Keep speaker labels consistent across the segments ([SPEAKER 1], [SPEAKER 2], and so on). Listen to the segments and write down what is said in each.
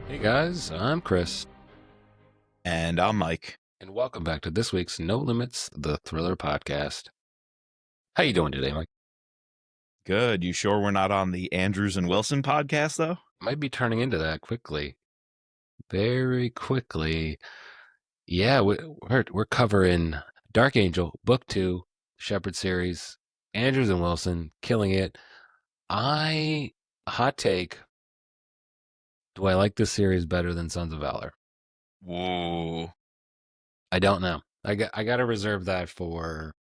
[SPEAKER 1] Hey guys, I'm Chris,
[SPEAKER 2] And I'm Mike.
[SPEAKER 1] and welcome back to this week's No Limits, the Thriller Podcast. How you doing today, Mike?
[SPEAKER 2] Good. You sure we're not on the Andrews and Wilson podcast, though?
[SPEAKER 1] Might be turning into that quickly, very quickly. Yeah, we're covering Dark Angel, Book 2, Shepherd series, Andrews and Wilson, killing it. Hot take, do I like this series better than Sons of Valor?
[SPEAKER 2] Whoa.
[SPEAKER 1] I don't know. I got to reserve that for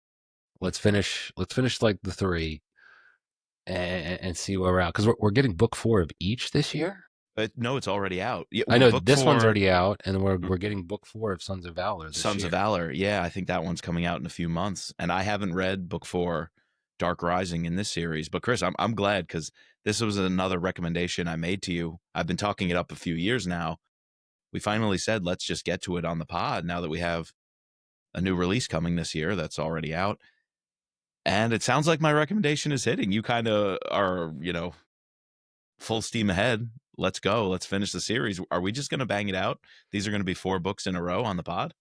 [SPEAKER 1] let's finish like the three and see where we're at, because we're getting book 4 of each this year.
[SPEAKER 2] No, it's already out. Yeah,
[SPEAKER 1] I know
[SPEAKER 2] book
[SPEAKER 1] this one's
[SPEAKER 2] 4,
[SPEAKER 1] already out, and we're getting book 4 of Sons of Valor this
[SPEAKER 2] Sons
[SPEAKER 1] year.
[SPEAKER 2] of Valor. Yeah, I think that one's coming out in a few months. And I haven't read book 4, Dark Rising, in this series. But Chris, I'm glad, because this was another recommendation I made to you. I've been talking it up a few years now. We finally said, let's just get to it on the pod now that we have a new release coming this year that's already out. And it sounds like my recommendation is hitting. You kind of are, full steam ahead. Let's go. Let's finish the series. Are we just going to bang it out? These are going to be 4 books in a row on the pod?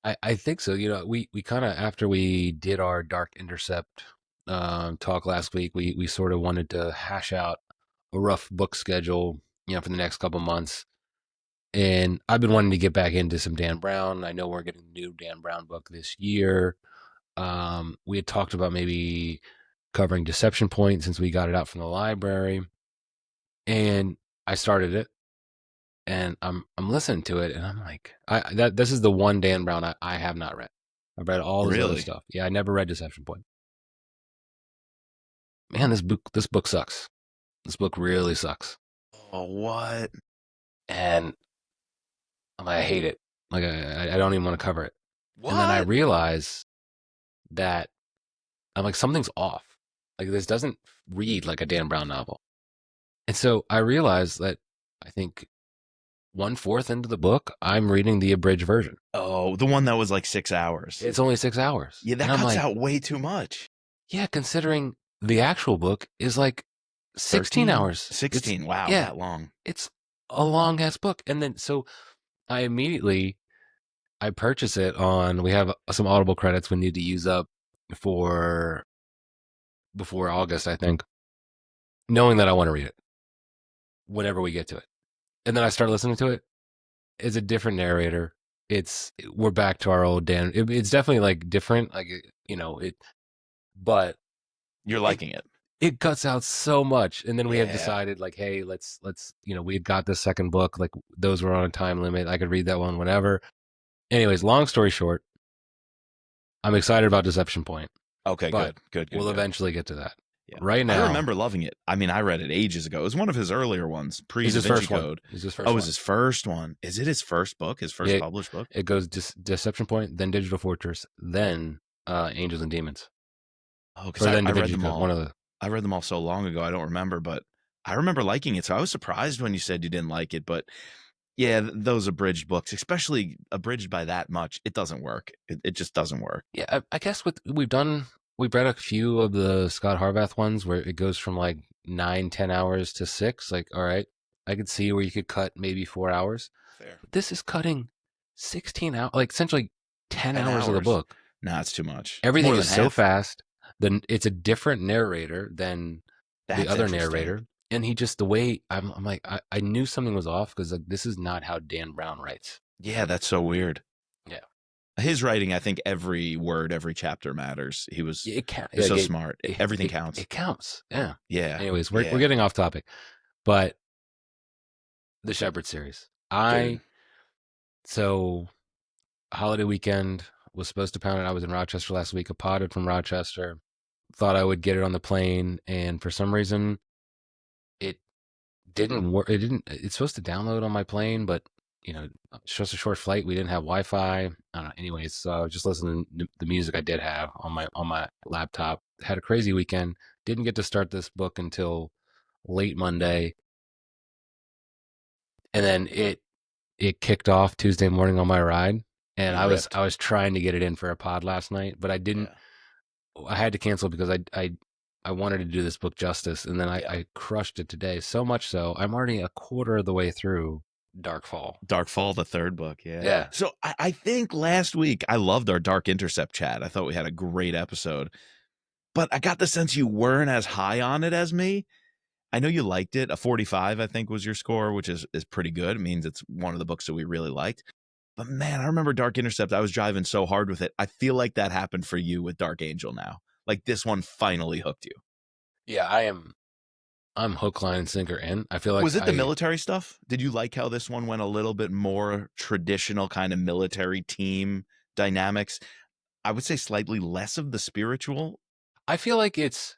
[SPEAKER 1] I think so. We kind of, after we did our Dark Intercept talk last week, we sort of wanted to hash out a rough book schedule, for the next couple months. And I've been wanting to get back into some Dan Brown. I know we're getting a new Dan Brown book this year. We had talked about maybe covering Deception Point since we got it out from the library, and I started it, and I'm listening to it, and I'm like, this is the one Dan Brown I have not read. I've read all this other stuff. Yeah, I never read Deception Point. Man, this book sucks. This book really sucks.
[SPEAKER 2] Oh, what?
[SPEAKER 1] And I'm like, I hate it. Like, I don't even want to cover it.
[SPEAKER 2] What?
[SPEAKER 1] And then I realize that I'm like, something's off. Like, this doesn't read like a Dan Brown novel. And so I realized that I think 1/4 into the book, I'm reading the abridged version.
[SPEAKER 2] Oh, the one that was like 6 hours.
[SPEAKER 1] It's only 6 hours.
[SPEAKER 2] Yeah, that cuts out way too much.
[SPEAKER 1] Yeah, considering the actual book is like 16 hours.
[SPEAKER 2] 16. Wow, yeah, that long.
[SPEAKER 1] It's a long ass book. And then so I purchase it on, we have some Audible credits we need to use up before August, I think, knowing that I want to read it whenever we get to it. And then I start listening to it. It's a different narrator. We're back to our old Dan. It's definitely like different, like, but
[SPEAKER 2] you're liking it.
[SPEAKER 1] It cuts out so much. And then we had decided, like, hey, let's we had got the second book, like those were on a time limit. I could read that one whenever. Anyways, long story short, I'm excited about Deception Point.
[SPEAKER 2] Okay, good.
[SPEAKER 1] We'll eventually get to that.
[SPEAKER 2] Yeah.
[SPEAKER 1] Right now,
[SPEAKER 2] I remember loving it. I mean, I read it ages ago. It was one of his earlier ones, pre-Da Vinci Code.
[SPEAKER 1] It's his first one.
[SPEAKER 2] It's his first one. Is it his first book? His first published book?
[SPEAKER 1] It goes Deception Point, then Digital Fortress, then Angels and Demons.
[SPEAKER 2] Oh, because I read them all. I read them all so long ago, I don't remember, but I remember liking it. So I was surprised when you said you didn't like it. But yeah, those abridged books, especially abridged by that much, it doesn't work. It just doesn't work.
[SPEAKER 1] Yeah, I guess we've read a few of the Scot Harvath ones where it goes from like 9-10 hours to 6. Like, all right, I could see where you could cut maybe 4 hours.
[SPEAKER 2] Fair.
[SPEAKER 1] But this is cutting 16 hours, like essentially 10 hours of the book.
[SPEAKER 2] Nah, it's too much.
[SPEAKER 1] Everything is so fast. Then it's a different narrator than the other narrator. And he just, the way I'm like, I knew something was off, because like, this is not how Dan Brown writes.
[SPEAKER 2] Yeah, that's so weird.
[SPEAKER 1] Yeah.
[SPEAKER 2] His writing, I think every word, every chapter matters. He was so smart. Everything counts.
[SPEAKER 1] It counts. Yeah.
[SPEAKER 2] Yeah.
[SPEAKER 1] Anyways, we're getting off topic. But the Shepherd series. So holiday weekend, was supposed to pound it. I was in Rochester last week. I potted from Rochester. Thought I would get it on the plane, and for some reason, it didn't work. It's supposed to download on my plane, but it's just a short flight. We didn't have Wi-Fi. I don't know. Anyways, so I was just listening to the music I did have on my laptop. Had a crazy weekend. Didn't get to start this book until late Monday, and then it kicked off Tuesday morning on my ride. And I was trying to get it in for a pod last night, but I didn't. Yeah. I had to cancel because I wanted to do this book justice, and then I crushed it today. So much so, I'm already a quarter of the way through Darkfall.
[SPEAKER 2] Darkfall, the third book, yeah.
[SPEAKER 1] Yeah.
[SPEAKER 2] So I think last week I loved our Dark Intercept chat. I thought we had a great episode, but I got the sense you weren't as high on it as me. I know you liked it. A 45, I think, was your score, which is pretty good. It means it's one of the books that we really liked. But man, I remember Dark Intercept. I was driving so hard with it. I feel like that happened for you with Dark Angel now. Like this one finally hooked you.
[SPEAKER 1] Yeah, I'm hook, line, and sinker in. I feel like
[SPEAKER 2] Was it the military stuff? Did you like how this one went a little bit more traditional kind of military team dynamics? I would say slightly less of the spiritual.
[SPEAKER 1] I feel like it's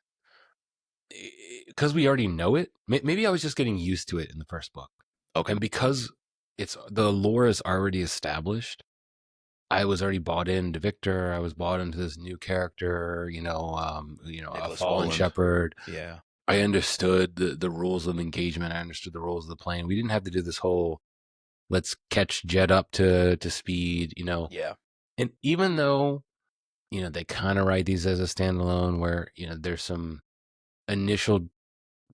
[SPEAKER 1] because we already know it. Maybe I was just getting used to it in the first book.
[SPEAKER 2] Okay.
[SPEAKER 1] And because the lore is already established, I was already bought into Victor. I was bought into this new character, a
[SPEAKER 2] Nicholas
[SPEAKER 1] fallen
[SPEAKER 2] Roland.
[SPEAKER 1] shepherd.
[SPEAKER 2] Yeah.
[SPEAKER 1] I understood the rules of engagement. I understood the rules of the plane. We didn't have to do this whole let's catch Jed up to speed,
[SPEAKER 2] Yeah.
[SPEAKER 1] And even though, they kind of write these as a standalone where, there's some initial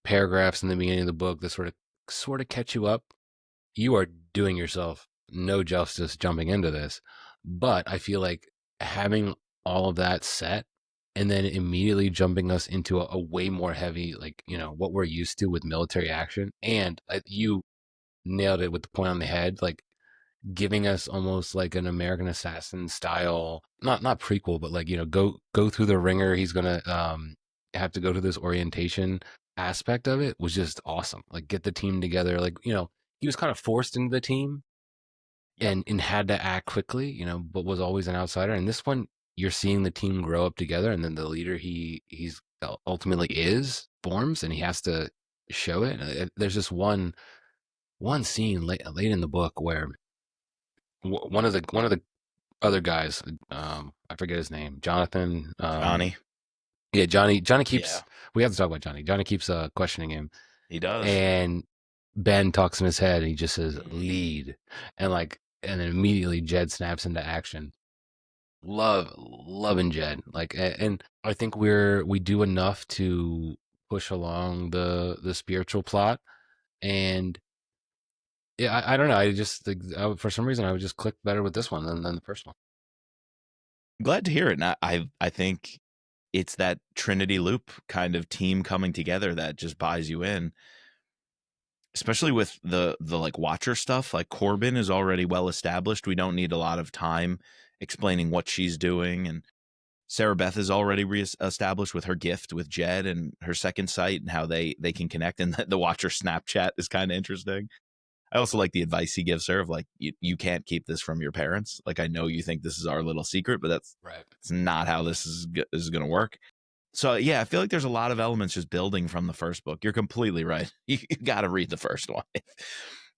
[SPEAKER 1] paragraphs in the beginning of the book that sort of catch you up, you are doing yourself no justice jumping into this. But I feel like having all of that set and then immediately jumping us into a way more heavy, like, what we're used to with military action. And you nailed it with the point on the head, like giving us almost like an American Assassin style, not prequel, but like, go through the ringer. He's going to have to go to this orientation aspect of it was just awesome. Like get the team together. Like, he was kind of forced into the team and had to act quickly, but was always an outsider. And this one, you're seeing the team grow up together, and then the leader he's ultimately forms, and he has to show it. There's just one scene late in the book where one of the other guys, I forget his name, Jonathan,
[SPEAKER 2] Johnny.
[SPEAKER 1] Yeah, Johnny keeps. We have to talk about Johnny. Johnny keeps questioning him.
[SPEAKER 2] He does.
[SPEAKER 1] And Ben talks in his head, and he just says lead, and then immediately Jed snaps into action. Loving Jed, and I think we do enough to push along the spiritual plot, and yeah, I don't know. I just think for some reason I would just click better with this one than the first one.
[SPEAKER 2] Glad to hear it. And I think it's that Trinity Loop kind of team coming together that just buys you in. Especially with the like Watcher stuff, like Corbin is already well established. We don't need a lot of time explaining what she's doing. And Sarah Beth is already established with her gift with Jed and her second sight and how they can connect. And the Watcher Snapchat is kind of interesting. I also like the advice he gives her of like, you can't keep this from your parents. Like, I know you think this is our little secret, but that's
[SPEAKER 1] right.
[SPEAKER 2] It's not how this is going to work. So, yeah, I feel like there's a lot of elements just building from the first book. You're completely right. You got to read the first one.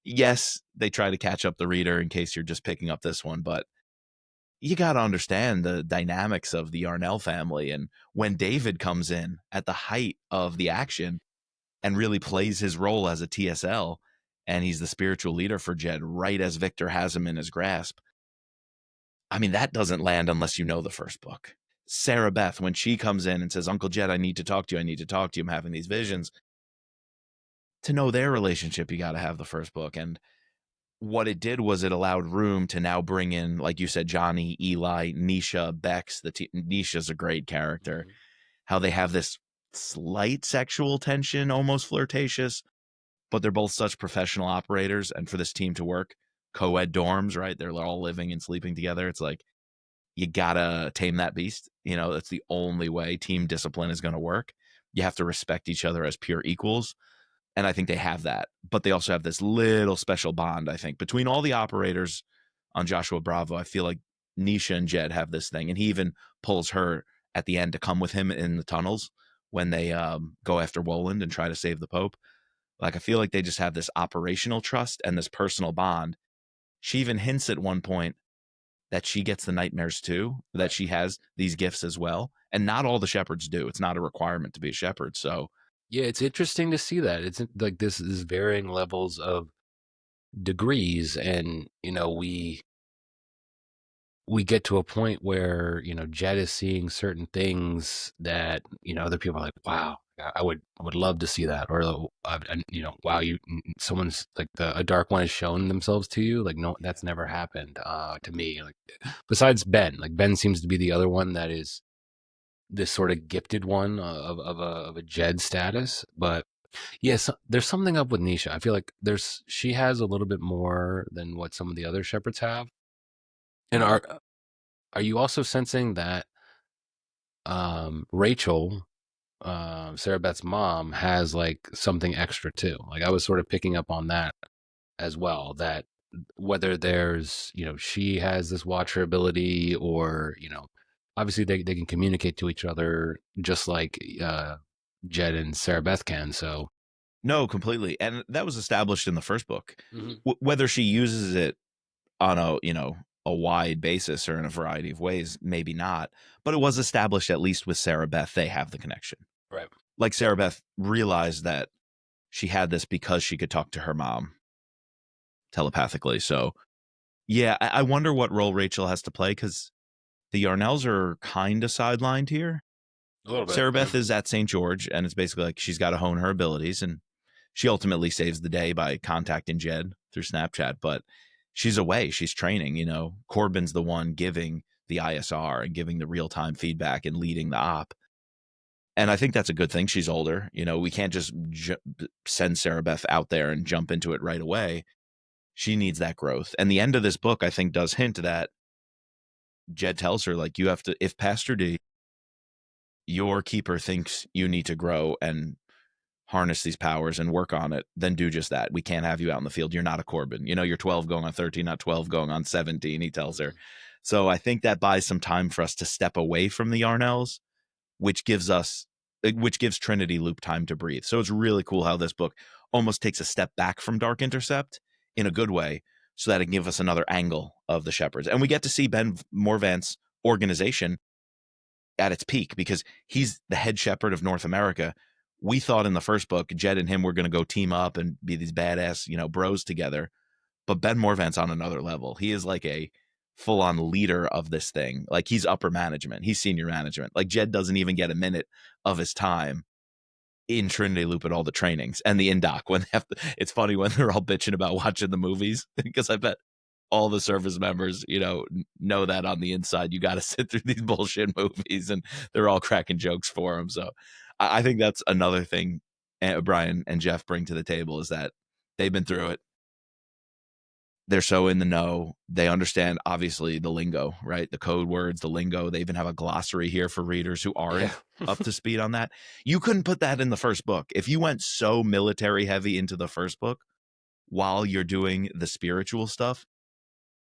[SPEAKER 2] Yes, they try to catch up the reader in case you're just picking up this one, but you got to understand the dynamics of the Yarnell family. And when David comes in at the height of the action and really plays his role as a TSL, and he's the spiritual leader for Jed right as Victor has him in his grasp. I mean, that doesn't land unless you know the first book. Sarah Beth, when she comes in and says, Uncle Jed, I need to talk to you. I need to talk to you. I'm having these visions. To know their relationship, you got to have the first book. And what it did was it allowed room to now bring in, like you said, Johnny, Eli, Nisha, Bex. Nisha's a great character. Mm-hmm. How they have this slight sexual tension, almost flirtatious, but they're both such professional operators. And for this team to work, co-ed dorms, right? They're all living and sleeping together. It's like, you gotta tame that beast. That's the only way team discipline is going to work. You have to respect each other as pure equals. And I think they have that. But they also have this little special bond, I think, between all the operators on Joshua Bravo. I feel like Nisha and Jed have this thing. And he even pulls her at the end to come with him in the tunnels when they go after Woland and try to save the Pope. Like, I feel like they just have this operational trust and this personal bond. She even hints at one point that she gets the nightmares too, that she has these gifts as well. And not all the shepherds do. It's not a requirement to be a shepherd. So
[SPEAKER 1] yeah, it's interesting to see that. It's like this is varying levels of degrees. And, we get to a point where, Jed is seeing certain things that, other people are like, wow, I would love to see that. Or wow, someone's like a dark one has shown themselves to you. Like, no, that's never happened to me. Like, besides Ben, like Ben seems to be the other one that is this sort of gifted one of a Jed status. But yes, there's something up with Nisha. I feel like she has a little bit more than what some of the other shepherds have. And
[SPEAKER 2] Right.
[SPEAKER 1] are you also sensing that Rachel, Sarah Beth's mom, has like something extra too? Like I was sort of picking up on that as well. That whether there's she has this watcher ability, or obviously they can communicate to each other just like Jed and Sarah Beth can. So
[SPEAKER 2] No, completely. And that was established in the first book.
[SPEAKER 1] Mhm.
[SPEAKER 2] Whether she uses it on a wide basis or in a variety of ways, maybe not. But it was established, at least with Sarah Beth, they have the connection.
[SPEAKER 1] Right.
[SPEAKER 2] Like Sarah Beth realized that she had this because she could talk to her mom telepathically. So yeah, I wonder what role Rachel has to play, because the Yarnells are kind of sidelined here.
[SPEAKER 1] A little bit.
[SPEAKER 2] Sarah
[SPEAKER 1] Yeah.
[SPEAKER 2] Beth is at St. George, and it's basically like she's got to hone her abilities, and she ultimately saves the day by contacting Jed through Snapchat. But she's away. She's training. Corbin's the one giving the ISR and giving the real-time feedback and leading the op. And I think that's a good thing. She's older. We can't just send Sarah Beth out there and jump into it right away. She needs that growth. And the end of this book, I think, does hint that Jed tells her, like, you have to, if Pastor D, your keeper, thinks you need to grow and harness these powers and work on it, then do just that. We can't have you out in the field. You're not a Corbin. You're 12 going on 13, not 12 going on 17, he tells her. So I think that buys some time for us to step away from the Yarnells, which gives Trinity Loop time to breathe. So it's really cool how this book almost takes a step back from Dark Intercept in a good way, so that it can give us another angle of the Shepherds. And we get to see Ben Morvant's organization at its peak, because he's the head shepherd of North America. We thought in the first book, Jed and him were going to go team up and be these badass, bros together. But Ben Morvant's on another level. He is like a full-on leader of this thing. Like, he's upper management. He's senior management. Like, Jed doesn't even get a minute of his time in Trinity Loop at all the trainings and the in-doc. It's funny when they're all bitching about watching the movies, because I bet all the service members, know that on the inside, you got to sit through these bullshit movies, and they're all cracking jokes for him. So I think that's another thing Brian and Jeff bring to the table, is that they've been through it. They're so in the know. They understand, obviously, the lingo, right? The code words, the lingo. They even have a glossary here for readers who aren't up to speed on that. You couldn't put that in the first book. If you went so military heavy into the first book while you're doing the spiritual stuff,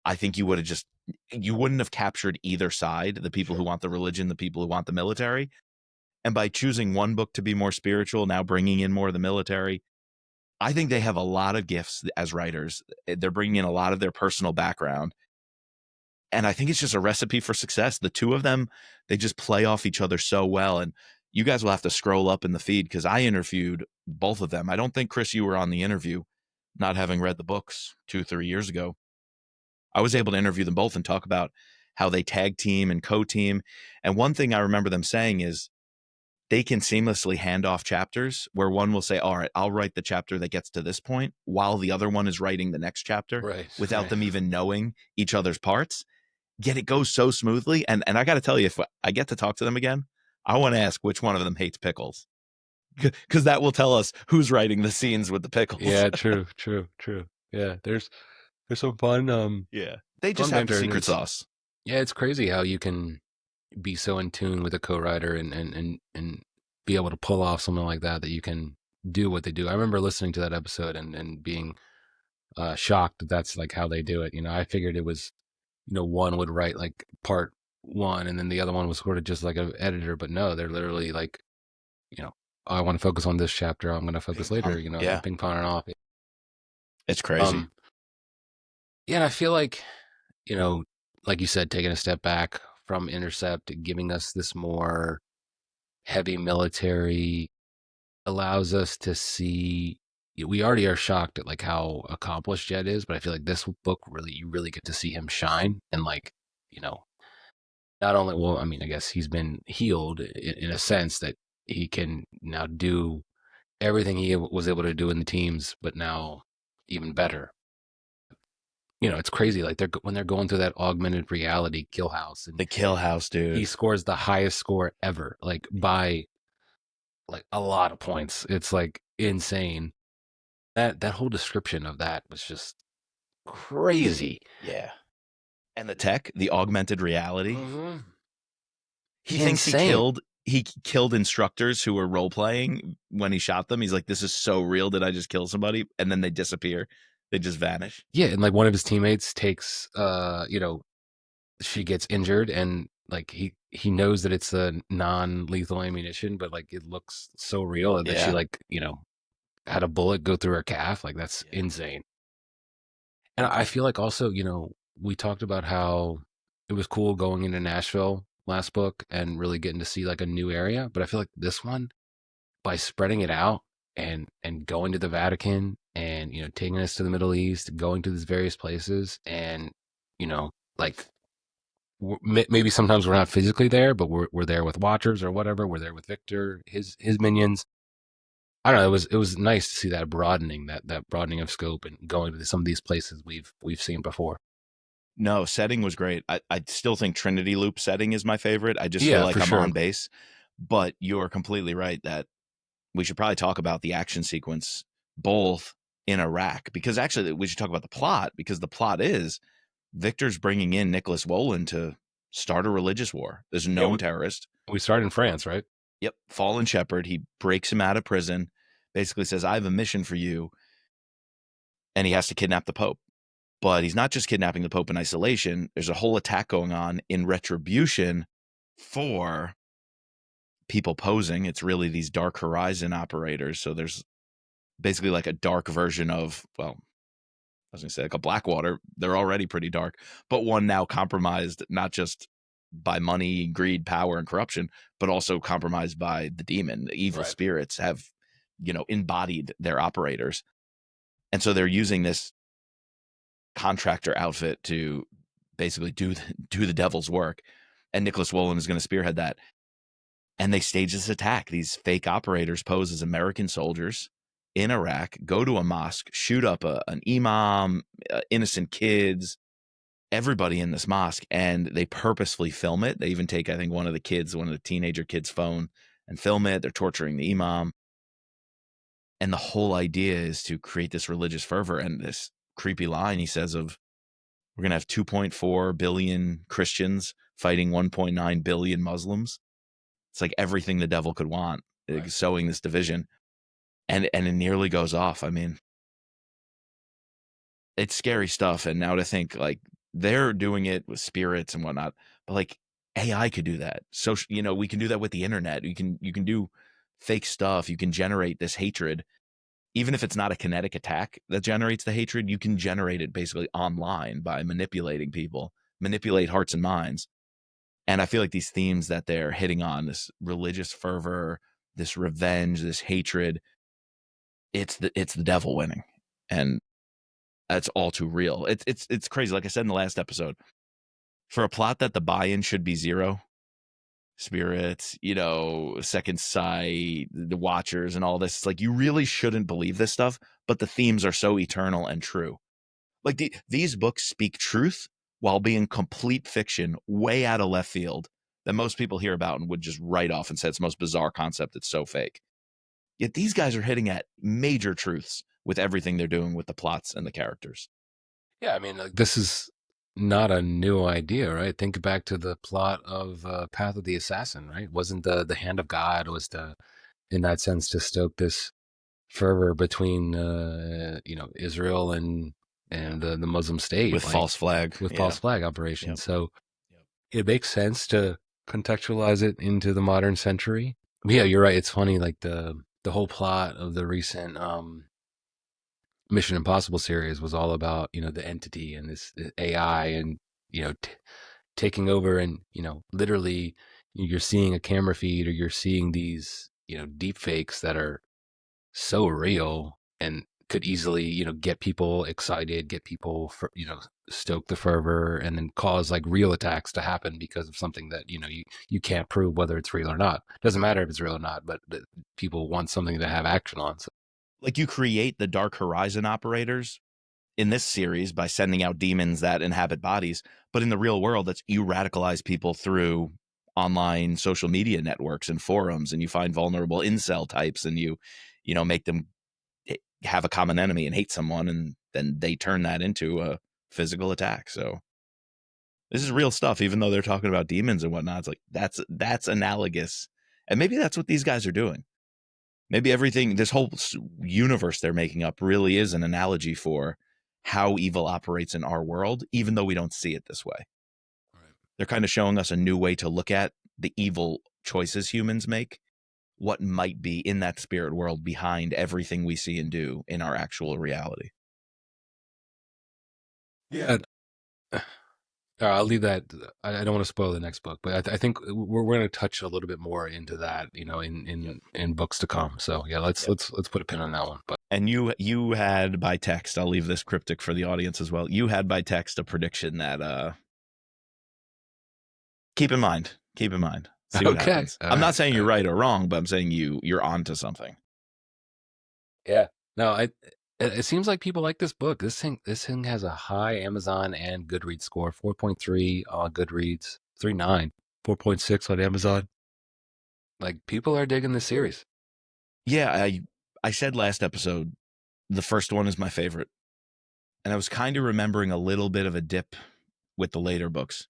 [SPEAKER 2] I think you wouldn't have captured either side, the people who want the religion, the people who want the military. And by choosing one book to be more spiritual, now bringing in more of the military, I think they have a lot of gifts as writers. They're bringing in a lot of their personal background. And I think it's just a recipe for success. The two of them, they just play off each other so well. And you guys will have to scroll up in the feed, because I interviewed both of them. I don't think, Chris, you were on the interview, not having read the books 2-3 years ago. I was able to interview them both and talk about how they tag team and co-team. And one thing I remember them saying is they can seamlessly hand off chapters, where one will say, all right, I'll write the chapter that gets to this point, while the other one is writing the next chapter, without them even knowing each other's parts. Yet it goes so smoothly. And I got to tell you, if I get to talk to them again, I want to ask which one of them hates pickles, because that will tell us who's writing the scenes with the pickles.
[SPEAKER 1] Yeah, true. Yeah, there's some fun.
[SPEAKER 2] Yeah, they just have the secret sauce.
[SPEAKER 1] Yeah, it's crazy how you can be so in tune with a co-writer and be able to pull off something like that you can do what they do. I remember listening to that episode and being shocked that that's like how they do it. I figured it was, one would write like part one, and then the other one was sort of just like an editor, but no, they're literally like, I want to focus on this chapter, I'm going to focus later, ping ponging off.
[SPEAKER 2] It's crazy.
[SPEAKER 1] Yeah, and I feel like, like you said, taking a step back from Intercept, giving us this more heavy military allows us to see. We already are shocked at like how accomplished Jed is, but I feel like this book you really get to see him shine, and like, not only, well, I mean, I guess he's been healed in a sense that he can now do everything he was able to do in the teams, but now even better. It's crazy. Like when they're going through that augmented reality kill house, and
[SPEAKER 2] The Kill House,
[SPEAKER 1] he
[SPEAKER 2] dude.
[SPEAKER 1] scores the highest score ever, like by like a lot of points. It's like insane. That whole description of that was just crazy.
[SPEAKER 2] Yeah. And the tech, the augmented reality.
[SPEAKER 1] Mm-hmm.
[SPEAKER 2] He thinks he killed instructors who were role playing when he shot them. He's like, this is so real. Did I just kill somebody? And then they disappear. They just vanish.
[SPEAKER 1] Yeah, and like one of his teammates takes she gets injured, and like he knows that it's a non-lethal ammunition, but like it looks so real that she like, had a bullet go through her calf. Like that's insane. And I feel like also, we talked about how it was cool going into Nashville last book and really getting to see like a new area, but I feel like this one, by spreading it out and going to the Vatican and taking us to the Middle East, going to these various places, and like maybe sometimes we're not physically there, but we're there with watchers or whatever. We're there with Victor, his minions. I don't know. It was nice to see that broadening, that broadening of scope, and going to some of these places we've seen before.
[SPEAKER 2] No, setting was great. I still think Trinity Loop setting is my favorite. I just feel like I'm on base. But you're completely right that we should probably talk about the action sequence both in Iraq, because actually we should talk about the plot, because the plot is Victor's bringing in Nicholas Wolin to start a religious war. There's a known terrorist.
[SPEAKER 1] We start in France, right?
[SPEAKER 2] Yep. Fallen shepherd. He breaks him out of prison, basically says, I have a mission for you. And he has to kidnap the Pope. But he's not just kidnapping the Pope in isolation. There's a whole attack going on in retribution for people posing. It's really these Dark Horizon operators. So there's basically like a dark version of, well, I was going to say like a Blackwater. They're already pretty dark, but one now compromised not just by money, greed, power, and corruption, but also compromised by the demon. The evil spirits have, embodied their operators. And so they're using this contractor outfit to basically do the devil's work. And Nicholas Wolin is going to spearhead that. And they stage this attack. These fake operators pose as American soldiers in Iraq, go to a mosque, shoot up an imam, innocent kids, everybody in this mosque, and they purposefully film it. They even take, I think, one of the teenager kids' phone and film it. They're torturing the imam. And the whole idea is to create this religious fervor. And this creepy line he says of, we're going to have 2.4 billion Christians fighting 1.9 billion Muslims. It's like everything the devil could want, sowing this division. And it nearly goes off. I mean, it's scary stuff. And now to think like they're doing it with spirits and whatnot, but like AI could do that. So, we can do that with the internet. You can do fake stuff. You can generate this hatred. Even if it's not a kinetic attack that generates the hatred, you can generate it basically online by manipulating people, manipulate hearts and minds. And I feel like these themes that they're hitting on, this religious fervor, this revenge, this hatred, it's the devil winning. And that's all too real. It's crazy. Like I said in the last episode, for a plot that the buy-in should be zero, spirits, second sight, the watchers and all this, it's like you really shouldn't believe this stuff, but the themes are so eternal and true. Like these books speak truth while being complete fiction, way out of left field, that most people hear about and would just write off and say it's the most bizarre concept. It's so fake. Yet these guys are hitting at major truths with everything they're doing with the plots and the characters.
[SPEAKER 1] Yeah, I mean, like, this is not a new idea, right? Think back to the plot of Path of the Assassin, right? Wasn't the hand of God was in that sense to stoke this fervor between Israel and the Muslim state
[SPEAKER 2] with false flag
[SPEAKER 1] operations. Yep. So it makes sense to contextualize it into the modern century. But yeah, you're right. It's funny, like the whole plot of the recent Mission Impossible series was all about, the entity and this AI and, taking over, and, literally you're seeing a camera feed, or you're seeing these, deep fakes that are so real and could easily, get people excited, get people, stoke the fervor, and then cause like real attacks to happen because of something that, you can't prove whether it's real or not. Doesn't matter if it's real or not, but people want something to have action on. So.
[SPEAKER 2] Like, you create the Dark Horizon operators in this series by sending out demons that inhabit bodies, but in the real world, that's you radicalize people through online social media networks and forums, and you find vulnerable incel types, and you make them have a common enemy and hate someone, and then they turn that into a physical attack. So this is real stuff, even though they're talking about demons and whatnot. It's like that's analogous, and maybe that's what these guys are doing. Maybe everything, this whole universe they're making up, really is an analogy for how evil operates in our world, even though we don't see it this way.
[SPEAKER 1] Right.
[SPEAKER 2] They're kind of showing us a new way to look at the evil choices humans make, what might be in that spirit world behind everything we see and do in our actual reality.
[SPEAKER 1] Yeah. I'll leave that. I don't want to spoil the next book, but I think we're going to touch a little bit more into that, in books to come. So yeah, let's put a pin on that one. But
[SPEAKER 2] and you had by text, I'll leave this cryptic for the audience as well. You had by text a prediction that keep in mind. See what happens. I'm not saying you're right or wrong, but I'm saying you're onto something.
[SPEAKER 1] Yeah. No, it seems like people like this book. This thing has a high Amazon and Goodreads score, 4.3 on Goodreads, 3.9, 4.6 on Amazon. Like, people are digging this series.
[SPEAKER 2] Yeah, I said last episode, the first one is my favorite. And I was kind of remembering a little bit of a dip with the later books.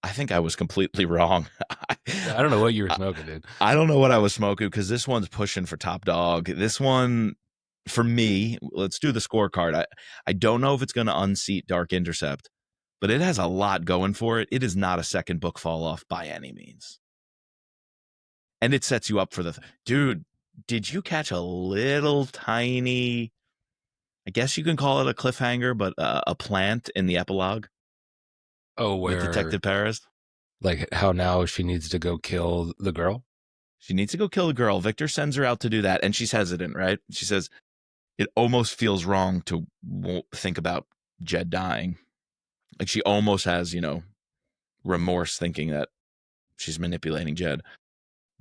[SPEAKER 2] I think I was completely wrong.
[SPEAKER 1] I don't know what you were smoking, dude.
[SPEAKER 2] I don't know what I was smoking, because this one's pushing for top dog. This one, for me, let's do the scorecard. I don't know if it's going to unseat Dark Intercept, but it has a lot going for it. It is not a second book fall off by any means. And it sets you up for dude, did you catch a little tiny, I guess you can call it a cliffhanger, but a plant in the epilogue?
[SPEAKER 1] Oh, where
[SPEAKER 2] with Detective Paris?
[SPEAKER 1] Like, how now she needs to go kill the girl?
[SPEAKER 2] She needs to go kill the girl. Victor sends her out to do that, and she's hesitant, right? She says, it almost feels wrong to think about Jed dying. Like, she almost has, remorse, thinking that she's manipulating Jed.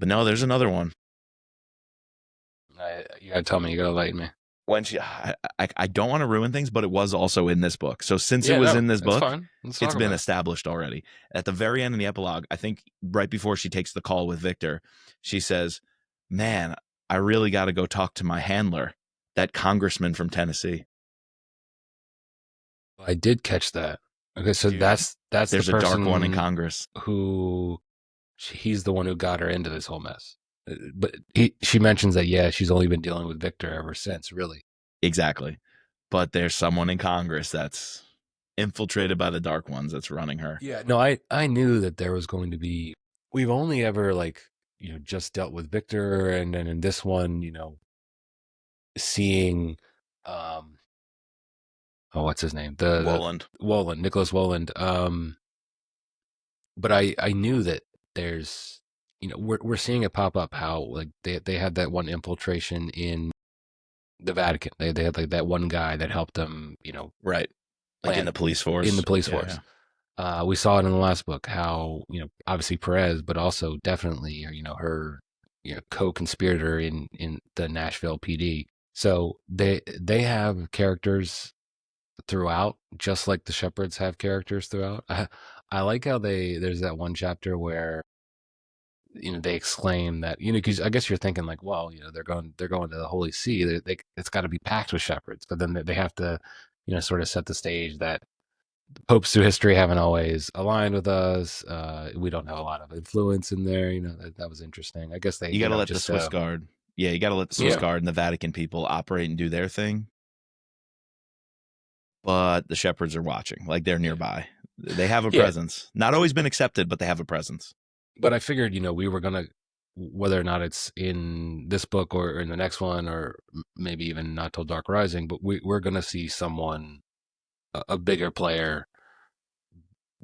[SPEAKER 2] But no, there's another one.
[SPEAKER 1] You gotta tell me. You gotta enlighten me.
[SPEAKER 2] When I don't want to ruin things, but it was also in this book. So since it was in this book, it's been established already. At the very end in the epilogue, I think right before she takes the call with Victor, she says, man, I really got to go talk to my handler, that congressman from Tennessee.
[SPEAKER 1] I did catch that. Okay, so dude, that's
[SPEAKER 2] there's
[SPEAKER 1] the
[SPEAKER 2] a dark one in Congress
[SPEAKER 1] who he's the one who got her into this whole mess. But she mentions that, yeah, she's only been dealing with Victor ever since, really.
[SPEAKER 2] Exactly. But there's someone in Congress that's infiltrated by the dark ones that's running her.
[SPEAKER 1] Yeah, no, I knew that there was going to be, we've only ever just dealt with Victor, and then in this one, seeing what's his name?
[SPEAKER 2] Woland.
[SPEAKER 1] Nicholas Woland. But I knew that there's, we're seeing it pop up, how like they had that one infiltration in the Vatican. They had like that one guy that helped them,
[SPEAKER 2] right, like in the police force.
[SPEAKER 1] Yeah. We saw it in the last book, how, obviously Perez, but also definitely, her, co-conspirator in the Nashville PD. So they have characters throughout, just like the Shepherds have characters throughout. I like how there's that one chapter where, they exclaim that, because I guess you're thinking like, well, they're going to the Holy See. It's got to be packed with shepherds, but then they have to, sort of set the stage that the popes through history haven't always aligned with us. We don't have a lot of influence in there. That was interesting. I guess
[SPEAKER 2] you got to let the Swiss Guard. Yeah, you got to let the Swiss Guard and the Vatican people operate and do their thing. But the shepherds are watching, like they're nearby. They have a presence. Not always been accepted, but they have a presence.
[SPEAKER 1] But I figured, we were going to, whether or not it's in this book or in the next one, or maybe even not till Dark Rising, but we're going to see someone, a bigger player,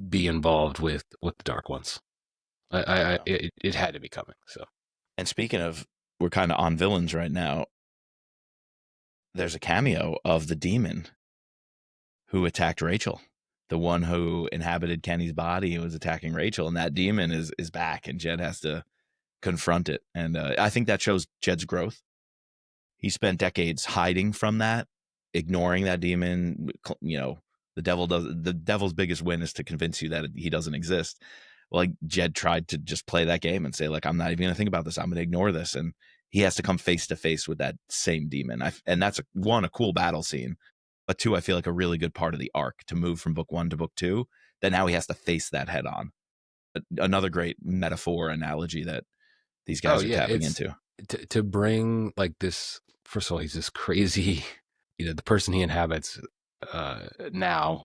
[SPEAKER 1] be involved with the Dark Ones. It had to be coming. So,
[SPEAKER 2] and speaking of, we're kind of on villains right now. there's a cameo of the demon who attacked Rachel, the one who inhabited Kenny's body and was attacking Rachel, and that demon is back, and Jed has to confront it. And I think that shows Jed's growth. He spent decades hiding from that, ignoring that demon. You know, the devil's biggest win is to convince you that he doesn't exist. Well, like Jed tried to just play that game and say, like, I'm not even going to think about this. I'm going to ignore this. And he has to come face to face with that same demon. And that's a cool battle scene, but two, I feel like a really good part of the arc to move from book 1 to book 2, that now he has to face that head on. Another great metaphor analogy that these guys are tapping into.
[SPEAKER 1] To bring like this, first of all, he's this crazy, the person he inhabits now,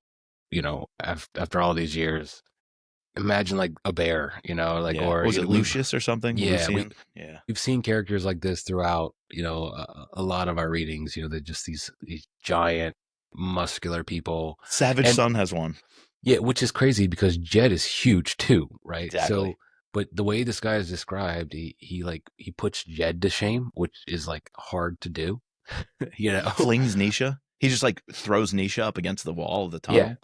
[SPEAKER 1] after all these years. Imagine like a bear, or
[SPEAKER 2] was it Lucius or something?
[SPEAKER 1] Yeah,
[SPEAKER 2] we've
[SPEAKER 1] seen characters like this throughout, a lot of our readings. They're just these giant, muscular people.
[SPEAKER 2] Savage Son has one.
[SPEAKER 1] Yeah, which is crazy because Jed is huge too, right?
[SPEAKER 2] Exactly.
[SPEAKER 1] So, but the way this guy is described, he puts Jed to shame, which is like hard to do.
[SPEAKER 2] Flings Nisha. He just like throws Nisha up against the wall of the tunnel.
[SPEAKER 1] Yeah.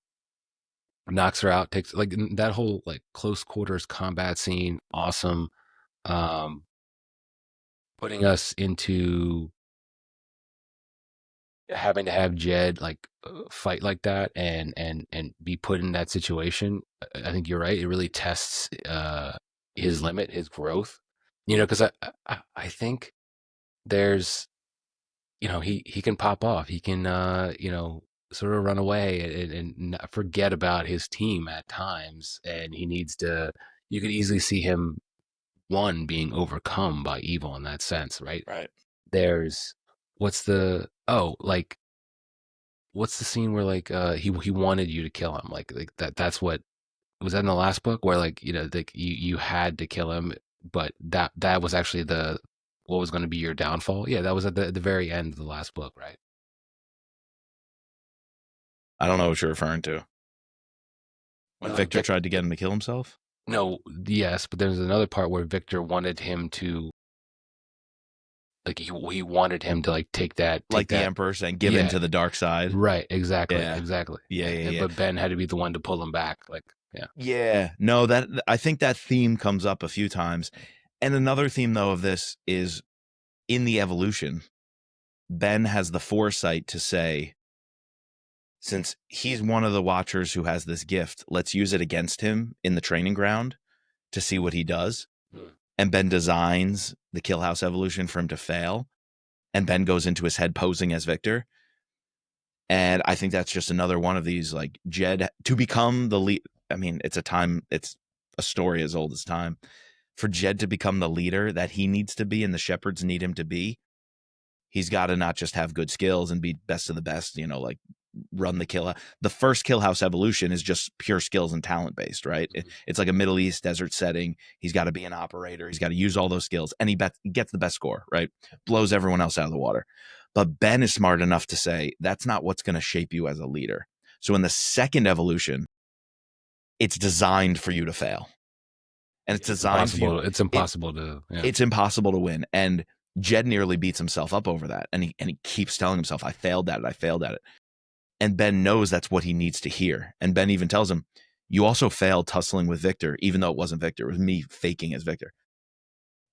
[SPEAKER 1] Knocks her out, takes like that whole like close quarters combat scene, awesome. Putting us into having to have Jed like fight like that and be put in that situation. I think you're right. It really tests his limit, his growth. Because I think there's, he can pop off. He can sort of run away and forget about his team at times, and he needs to. You could easily see him being overcome by evil in that sense, right?
[SPEAKER 2] Right.
[SPEAKER 1] There's what's the scene where like he wanted you to kill him, like that's what was that in the last book where like you had to kill him, but that was actually what was going to be your downfall. Yeah, that was at the very end of the last book, right?
[SPEAKER 2] I don't know what you're referring to. When Victor tried to get him to kill himself?
[SPEAKER 1] No, yes, but there's another part where Victor wanted him to, like he wanted him to like take that,
[SPEAKER 2] the Emperor saying, give in to the dark side.
[SPEAKER 1] Right, exactly,
[SPEAKER 2] Yeah.
[SPEAKER 1] exactly.
[SPEAKER 2] Yeah.
[SPEAKER 1] But Ben had to be the one to pull him back, like, yeah.
[SPEAKER 2] Yeah, no, I think that theme comes up a few times. And another theme, though, of this is in the evolution, Ben has the foresight to say, since he's one of the Watchers who has this gift, let's use it against him in the training ground to see what he does. And Ben designs the Kill House evolution for him to fail. And Ben goes into his head posing as Victor. And I think that's just another one of these, like, Jed to become the lead. I mean, it's a story as old as time. For Jed to become the leader that he needs to be and the shepherds need him to be, he's got to not just have good skills and be best of the best, like run the kill. The first Kill House evolution is just pure skills and talent based, right? It's like a Middle East desert setting. He's got to be an operator. He's got to use all those skills, and he gets the best score, right? Blows everyone else out of the water. But Ben is smart enough to say that's not what's going to shape you as a leader. So in the second evolution, it's designed for you to fail. And it's designed for you.
[SPEAKER 1] It's impossible to. Yeah.
[SPEAKER 2] It's impossible to win. And Jed nearly beats himself up over that. And he keeps telling himself, I failed at it. I failed at it. And Ben knows that's what he needs to hear. And Ben even tells him, you also failed tussling with Victor, even though it wasn't Victor. It was me faking as Victor.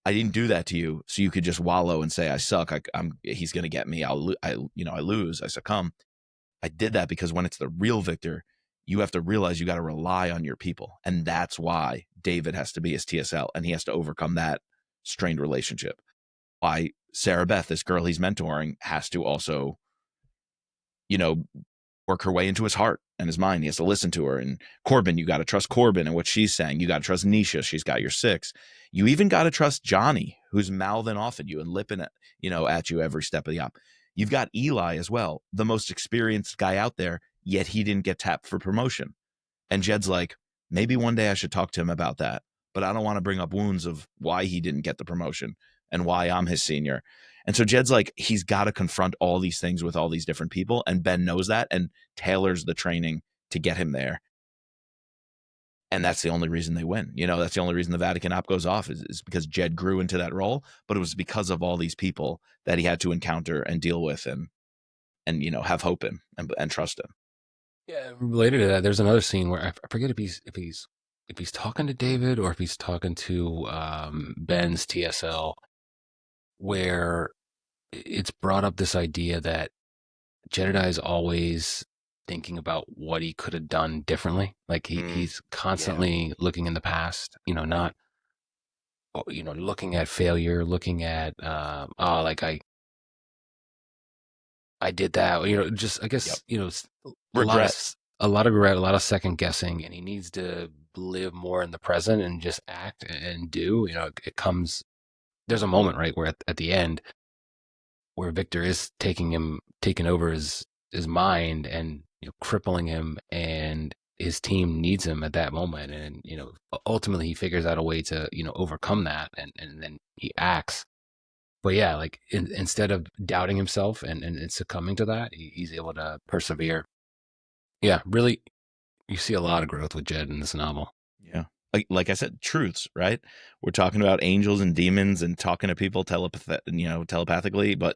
[SPEAKER 2] I didn't do that to you so you could just wallow and say, I suck. He's going to get me. I lose. I succumb. I did that because when it's the real Victor, you have to realize you got to rely on your people. And that's why David has to be his TSL, and he has to overcome that strained relationship. Why Sarah Beth, this girl he's mentoring, has to also, work her way into his heart and his mind. He has to listen to her. And Corbin, you got to trust Corbin and what she's saying. You got to trust Nisha. She's got your 6. You even got to trust Johnny, who's mouthing off at you and lipping at you every step of the op. You've got Eli as well, the most experienced guy out there, yet he didn't get tapped for promotion. And Jed's like, maybe one day I should talk to him about that, but I don't want to bring up wounds of why he didn't get the promotion and why I'm his senior. And so Jed's like, he's got to confront all these things with all these different people. And Ben knows that and tailors the training to get him there. And that's the only reason they win. That's the only reason the Vatican op goes off is because Jed grew into that role, but it was because of all these people that he had to encounter and deal with. And and have hope in and trust him.
[SPEAKER 1] Yeah, related to that, there's another scene where I forget if he's talking to David or if he's talking to Ben's TSL, where it's brought up this idea that Jedediah is always thinking about what he could have done differently. Like he's constantly looking in the past, not looking at failure, looking at like I did that, just I guess,
[SPEAKER 2] Regret.
[SPEAKER 1] a lot of regret, a lot of second guessing, and he needs to live more in the present and just act and do. It comes. There's a moment, right, where at the end where Victor is taking over his mind and crippling him, and his team needs him at that moment, and ultimately he figures out a way to overcome that, and then he acts. But yeah, like instead of doubting himself and succumbing to that, he's able to persevere. Yeah, really, you see a lot of growth with Jed in this novel.
[SPEAKER 2] Yeah. Like I said, truths, right? We're talking about angels and demons and talking to people telepathically, but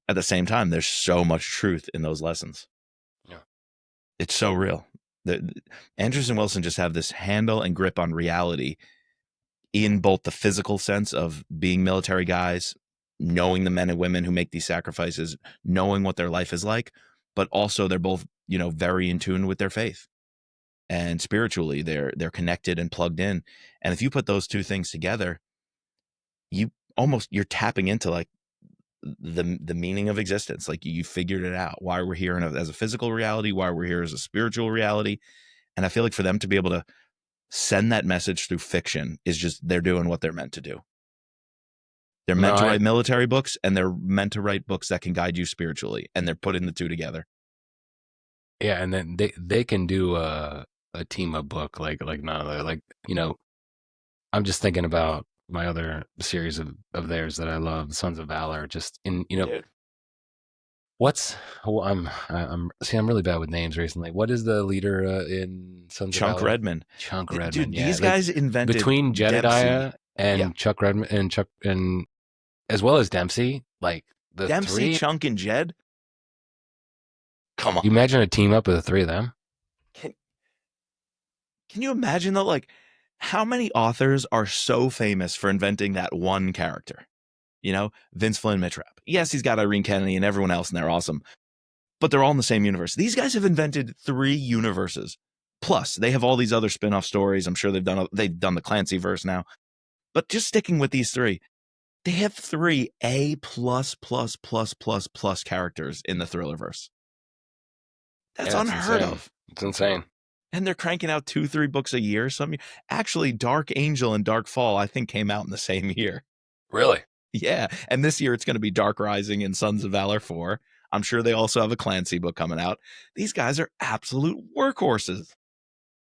[SPEAKER 2] at the same time, there's so much truth in those lessons.
[SPEAKER 1] Yeah.
[SPEAKER 2] It's so real. Andrews and Wilson just have this handle and grip on reality in both the physical sense of being military guys, knowing the men and women who make these sacrifices, knowing what their life is like, but also they're both, very in tune with their faith. And spiritually they're connected and plugged in. And if you put those two things together, you're tapping into like the meaning of existence. Like you figured it out, why we're here as a physical reality, why we're here as a spiritual reality. And I feel like for them to be able to send that message through fiction is just, they're doing what they're meant to do. They're meant to write military books, and they're meant to write books that can guide you spiritually, and they're putting the two together.
[SPEAKER 1] Yeah, and then they can do a team up book like none other. Like, I'm just thinking about my other series of theirs that I love, Sons of Valor. Just in
[SPEAKER 2] Dude.
[SPEAKER 1] I'm really bad with names recently. What is the leader in Sons of Valor?
[SPEAKER 2] Chunk Redman.
[SPEAKER 1] Chunk Redman.
[SPEAKER 2] Dude,
[SPEAKER 1] yeah,
[SPEAKER 2] these guys invented
[SPEAKER 1] between Jedediah
[SPEAKER 2] Dempsey.
[SPEAKER 1] and Chuck Redman and as well as Dempsey, like the
[SPEAKER 2] Dempsey,
[SPEAKER 1] three.
[SPEAKER 2] Chunk, and Jed. Come on.
[SPEAKER 1] You imagine a team up of the three of them?
[SPEAKER 2] Can you imagine though, like how many authors are so famous for inventing that one character? Vince Flynn, Mitch Rapp. Yes, he's got Irene Kennedy and everyone else, and they're awesome. But they're all in the same universe. These guys have invented 3 universes. Plus, they have all these other spin-off stories. I'm sure they've done the Clancy verse now. But just sticking with these 3, they have 3 A+++++ characters in the Thrillerverse. That's unheard of.
[SPEAKER 1] It's insane.
[SPEAKER 2] And they're cranking out 2-3 books a year. Actually, Dark Angel and Dark Fall, I think, came out in the same year.
[SPEAKER 1] Really?
[SPEAKER 2] Yeah. And this year it's going to be Dark Rising and Sons of Valor 4. I'm sure they also have a Clancy book coming out. These guys are absolute workhorses.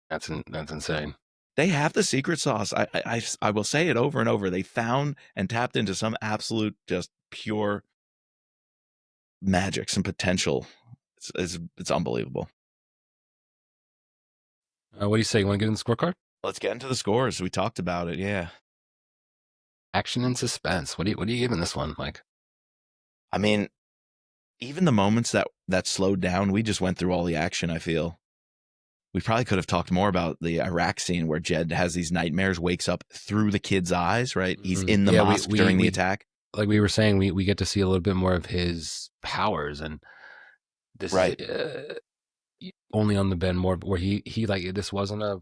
[SPEAKER 1] That's insane.
[SPEAKER 2] They have the secret sauce. I will say it over and over. They found and tapped into some absolute, just pure magic, some potential. It's unbelievable.
[SPEAKER 1] What do you say? You want to get in the scorecard?
[SPEAKER 2] Let's get into the scores. We talked about it. Yeah.
[SPEAKER 1] Action and suspense. What are you giving this one, Mike?
[SPEAKER 2] I mean, even the moments that slowed down, we just went through all the action, I feel. We probably could have talked more about the Iraq scene where Jed has these nightmares, wakes up through the kid's eyes, right? He's in the mosque during the attack.
[SPEAKER 1] Like we were saying, we get to see a little bit more of his powers, and this
[SPEAKER 2] right.
[SPEAKER 1] Only on the Ben more where he like, this wasn't a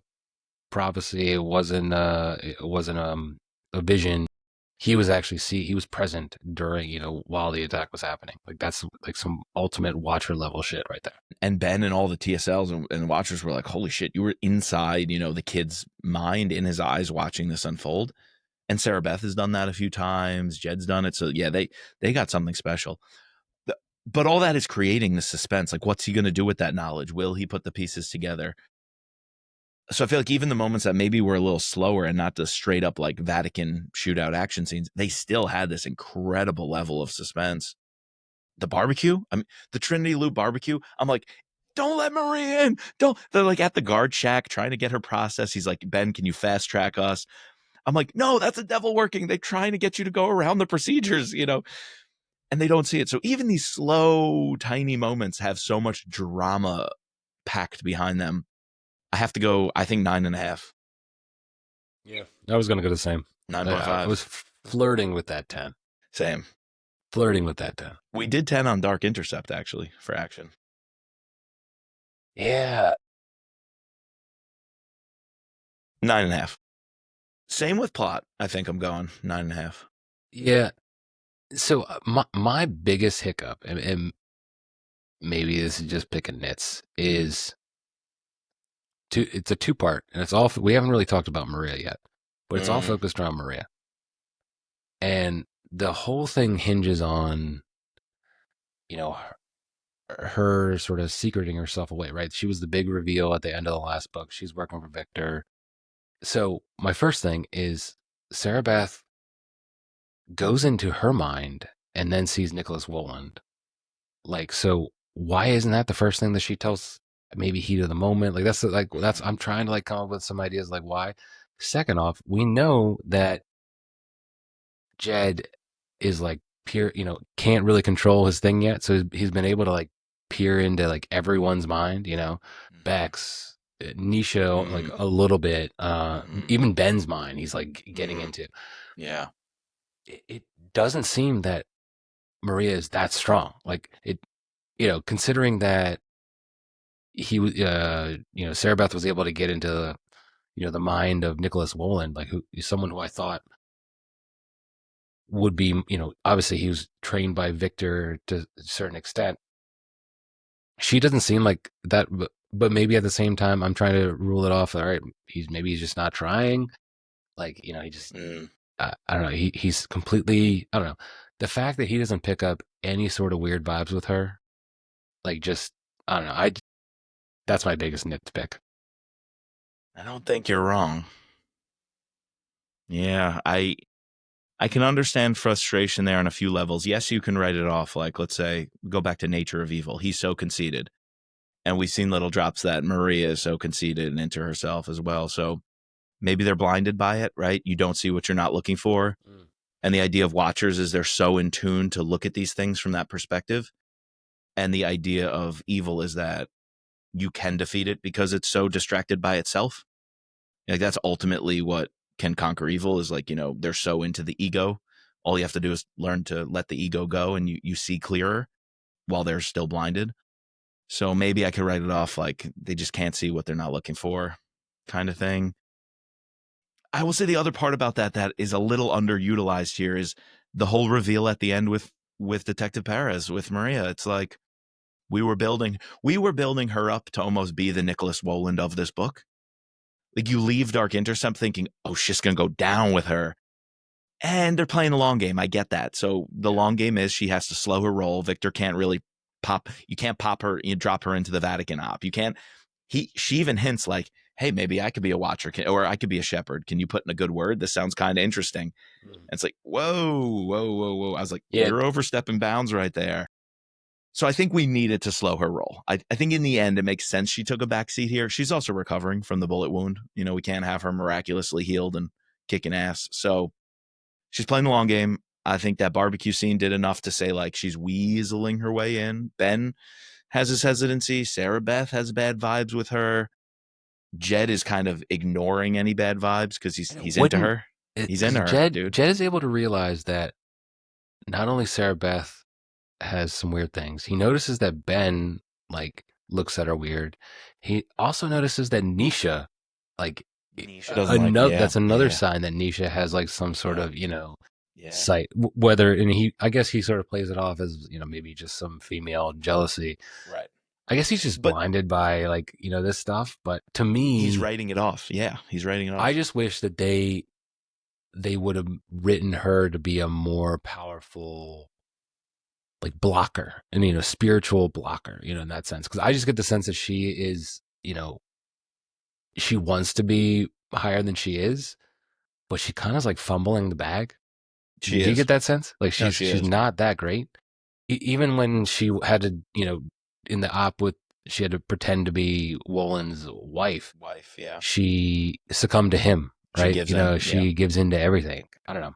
[SPEAKER 1] prophecy, it wasn't a vision. He was actually he was present during, while the attack was happening. Like that's like some ultimate Watcher level shit right there.
[SPEAKER 2] And Ben and all the TSLs and Watchers were like, holy shit, you were inside, the kid's mind, in his eyes, watching this unfold. And Sarah Beth has done that a few times. Jed's done it. So yeah, they got something special. But all that is creating the suspense. Like, what's he going to do with that knowledge? Will he put the pieces together? So I feel like even the moments that maybe were a little slower and not the straight up like Vatican shootout action scenes, they still had this incredible level of suspense. The barbecue, the Trinity Loop barbecue, I'm like, don't let Marie in. Don't. They're like at the guard shack trying to get her process. He's like, Ben, can you fast track us? I'm like, no, that's the devil working. They're trying to get you to go around the procedures, and they don't see it. So even these slow, tiny moments have so much drama packed behind them. I have to go, I think 9.5.
[SPEAKER 1] Yeah, I was gonna go the same. I
[SPEAKER 2] 9.5.
[SPEAKER 1] was flirting with that 10.
[SPEAKER 2] Same.
[SPEAKER 1] Flirting with that 10.
[SPEAKER 2] We did 10 on Dark Intercept, actually, for action.
[SPEAKER 1] Yeah.
[SPEAKER 2] 9.5. Same with plot. I think I'm going 9.5.
[SPEAKER 1] Yeah. So my biggest hiccup, and maybe this is just picking nits, is it's a two-part, and it's all, we haven't really talked about Maria yet, but it's all focused around Maria. And the whole thing hinges on, her sort of secreting herself away, right? She was the big reveal at the end of the last book. She's working for Victor. So my first thing is Sarah Beth goes into her mind and then sees Nicholas Wolland. Like, so why isn't that the first thing that she tells? Maybe heat of the moment. That's I'm trying to like come up with some ideas like why. Second off, we know that Jed is like peer, can't really control his thing yet. So he's been able to like peer into like everyone's mind, Bex, Nisha, like a little bit, even Ben's mind, he's like getting into.
[SPEAKER 2] Yeah.
[SPEAKER 1] It doesn't seem that Maria is that strong. Like it, considering that he was, Sarah Beth was able to get into, the mind of Nicholas Wolland, like someone who I thought would be, obviously he was trained by Victor to a certain extent. She doesn't seem like that, but maybe at the same time, I'm trying to rule it off. All right, he's just not trying. Like, he just, I don't know. He's completely, I don't know. The fact that he doesn't pick up any sort of weird vibes with her, like just, I don't know. That's my biggest nitpick.
[SPEAKER 2] I don't think you're wrong. Yeah, I can understand frustration there on a few levels. Yes, you can write it off. Like, let's say, go back to Nature of Evil. He's so conceited. And we've seen little drops that Maria is so conceited and into herself as well. So maybe they're blinded by it, right? You don't see what you're not looking for. And the idea of Watchers is they're so in tune to look at these things from that perspective. And the idea of evil is that you can defeat it because it's so distracted by itself. Like, that's ultimately what can conquer evil is like, they're so into the ego. All you have to do is learn to let the ego go and you see clearer while they're still blinded. So maybe I could write it off like they just can't see what they're not looking for kind of thing. I will say the other part about that is a little underutilized here is the whole reveal at the end with Detective Perez, with Maria. It's like we were building her up to almost be the Nicholas Wolland of this book. Like, you leave Dark Intercept thinking, oh, she's going to go down with her. And they're playing the long game. I get that. So the long game is she has to slow her roll. Victor can't really you can't pop her, drop her into the Vatican op. You can't, she even hints like, hey, maybe I could be a watcher or I could be a shepherd. Can you put in a good word? This sounds kind of interesting. And it's like, whoa. I was like, you're overstepping bounds right there. So I think we needed to slow her roll. I think in the end, it makes sense she took a backseat here. She's also recovering from the bullet wound. We can't have her miraculously healed and kicking ass. So she's playing the long game. I think that barbecue scene did enough to say, like, she's weaseling her way in. Ben has his hesitancy. Sarah Beth has bad vibes with her. Jed is kind of ignoring any bad vibes because he's into her. He's into her, dude.
[SPEAKER 1] Jed is able to realize that not only Sarah Beth has some weird things. He notices that Ben like looks at her weird. He also notices that Nisha, like, that's another sign that Nisha has like some sort of sight. Whether, and I guess he sort of plays it off as maybe just some female jealousy.
[SPEAKER 2] Right.
[SPEAKER 1] I guess he's just blinded by like this stuff. But to me,
[SPEAKER 2] he's writing it off. Yeah, he's writing it off.
[SPEAKER 1] I just wish that they would have written her to be a more powerful, like, blocker and spiritual blocker, in that sense, because I just get the sense that she is, she wants to be higher than she is, but she kind of is like fumbling the bag. Do you get that sense? Like, she's not that great. Even when she had to, in the op she had to pretend to be Wolland's wife.
[SPEAKER 2] Yeah.
[SPEAKER 1] She succumbed to him, right? She gives in to everything. I don't know.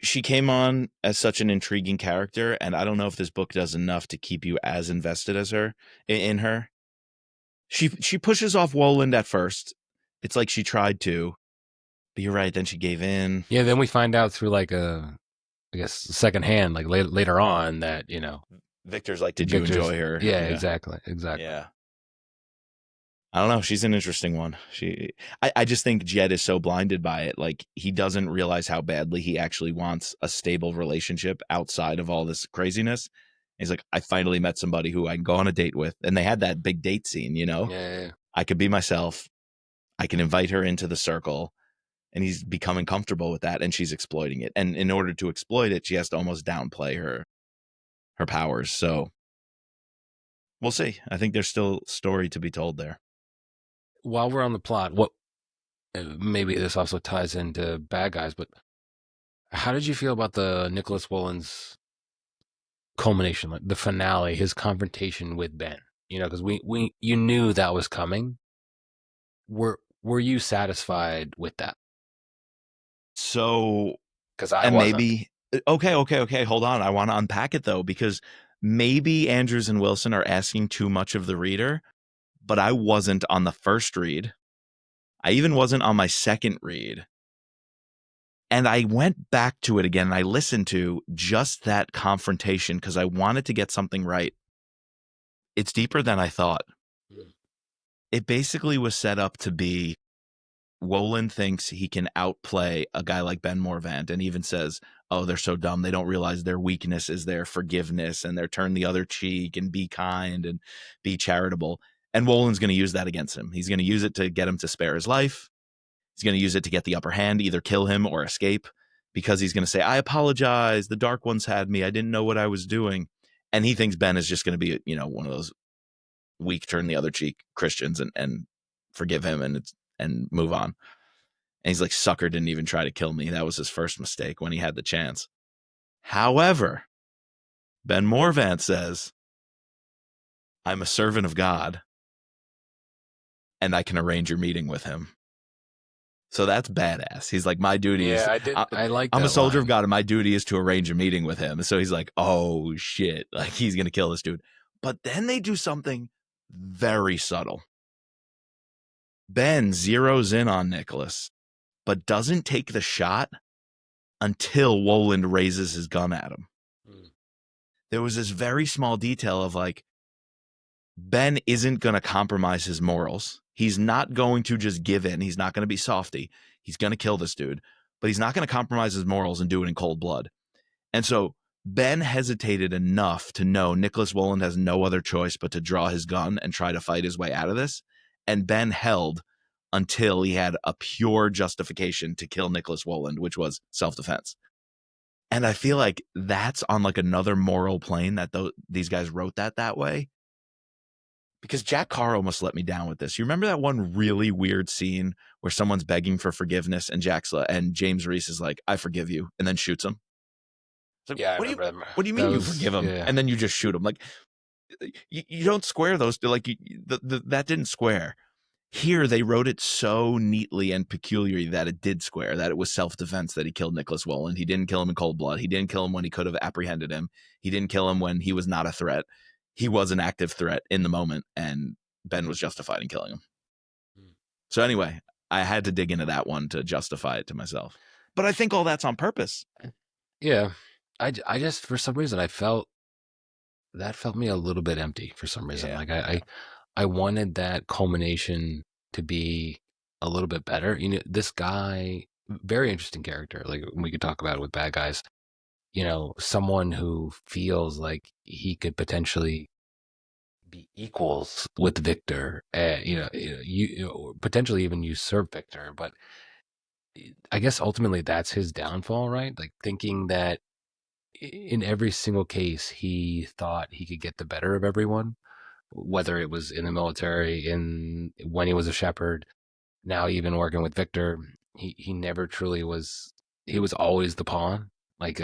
[SPEAKER 2] she came on as such an intriguing character, and I don't know if this book does enough to keep you as invested as her in her. She pushes off Woland at first. It's like she tried to, but you're right. Then she gave in.
[SPEAKER 1] Yeah, then we find out through like I guess secondhand, like later on that
[SPEAKER 2] Victor's like, did you
[SPEAKER 1] Victor's.
[SPEAKER 2] enjoy her?
[SPEAKER 1] Yeah, exactly.
[SPEAKER 2] Yeah. I don't know. She's an interesting one. I just think Jed is so blinded by it. Like, he doesn't realize how badly he actually wants a stable relationship outside of all this craziness. He's like, I finally met somebody who I can go on a date with. And they had that big date scene,
[SPEAKER 1] Yeah.
[SPEAKER 2] I could be myself. I can invite her into the circle. And he's becoming comfortable with that. And she's exploiting it. And in order to exploit it, she has to almost downplay her powers. So we'll see. I think there's still story to be told there.
[SPEAKER 1] While we're on the plot, what maybe this also ties into Bad Guys, but how did you feel about the Nicholas Wollens culmination, like the finale, his confrontation with Ben? Because you knew that was coming. Were you satisfied with that?
[SPEAKER 2] So,
[SPEAKER 1] Because I
[SPEAKER 2] and
[SPEAKER 1] wasn't.
[SPEAKER 2] maybe okay. Hold on. I want to unpack it though, because maybe Andrews and Wilson are asking too much of the reader, but I wasn't on the first read. I even wasn't on my second read. And I went back to it again and I listened to just that confrontation because I wanted to get something right. It's deeper than I thought. It basically was set up to be Woland thinks he can outplay a guy like Ben Morvant, and even says, oh, they're so dumb. They don't realize their weakness is their forgiveness and their turn the other cheek and be kind and be charitable. And Woland's going to use that against him. He's going to use it to get him to spare his life. He's going to use it to get the upper hand, either kill him or escape, because he's going to say, I apologize. The Dark Ones had me. I didn't know what I was doing. And he thinks Ben is just going to be, one of those weak, turn the other cheek Christians and forgive him and move on. And he's like, sucker didn't even try to kill me. That was his first mistake when he had the chance. However, Ben Morvant says, I'm a servant of God and I can arrange your meeting with him. So that's badass. He's like, my duty is,
[SPEAKER 1] I like
[SPEAKER 2] I'm
[SPEAKER 1] that
[SPEAKER 2] a soldier
[SPEAKER 1] line.
[SPEAKER 2] of God and my duty is to arrange a meeting with him. So he's like, oh shit, like he's going to kill this dude. But then they do something very subtle. Ben zeroes in on Nicholas, but doesn't take the shot until Woland raises his gun at him. There was this very small detail of like, Ben isn't going to compromise his morals. He's not going to just give in. He's not going to be softy. He's going to kill this dude, but he's not going to compromise his morals and do it in cold blood. And so Ben hesitated enough to know Nicholas Woland has no other choice but to draw his gun and try to fight his way out of this. And Ben held until he had a pure justification to kill Nicholas Woland, which was self-defense. And I feel like that's on like another moral plane that these guys wrote that way. Because Jack Carr almost let me down with this. You remember that one really weird scene where someone's begging for forgiveness and James Reese is like, I forgive you, and then shoots him? Like,
[SPEAKER 1] Yeah, I
[SPEAKER 2] what
[SPEAKER 1] remember that.
[SPEAKER 2] What do you mean you forgive him?
[SPEAKER 1] Yeah.
[SPEAKER 2] And then you just shoot him? Like, you don't square those. Like, that didn't square. Here, they wrote it so neatly and peculiarly that it did square, that it was self-defense that he killed Nicholas Woland. He didn't kill him in cold blood. He didn't kill him when he could have apprehended him. He didn't kill him when he was not a threat. He was an active threat in the moment, and Ben was justified in killing him. So anyway, I had to dig into that one to justify it to myself. But I think all that's on purpose.
[SPEAKER 1] Yeah. I just, for some reason, I felt me a little bit empty for some reason.
[SPEAKER 2] Yeah.
[SPEAKER 1] Like I wanted that culmination to be a little bit better. This guy, very interesting character. Like we could talk about it with Bad Guys. Someone who feels like he could potentially be equals with Victor, or potentially even usurp Victor. But I guess ultimately that's his downfall, right? Like thinking that in every single case he thought he could get the better of everyone, whether it was in the military, when he was a shepherd, now even working with Victor. He never truly was. He was always the pawn. Like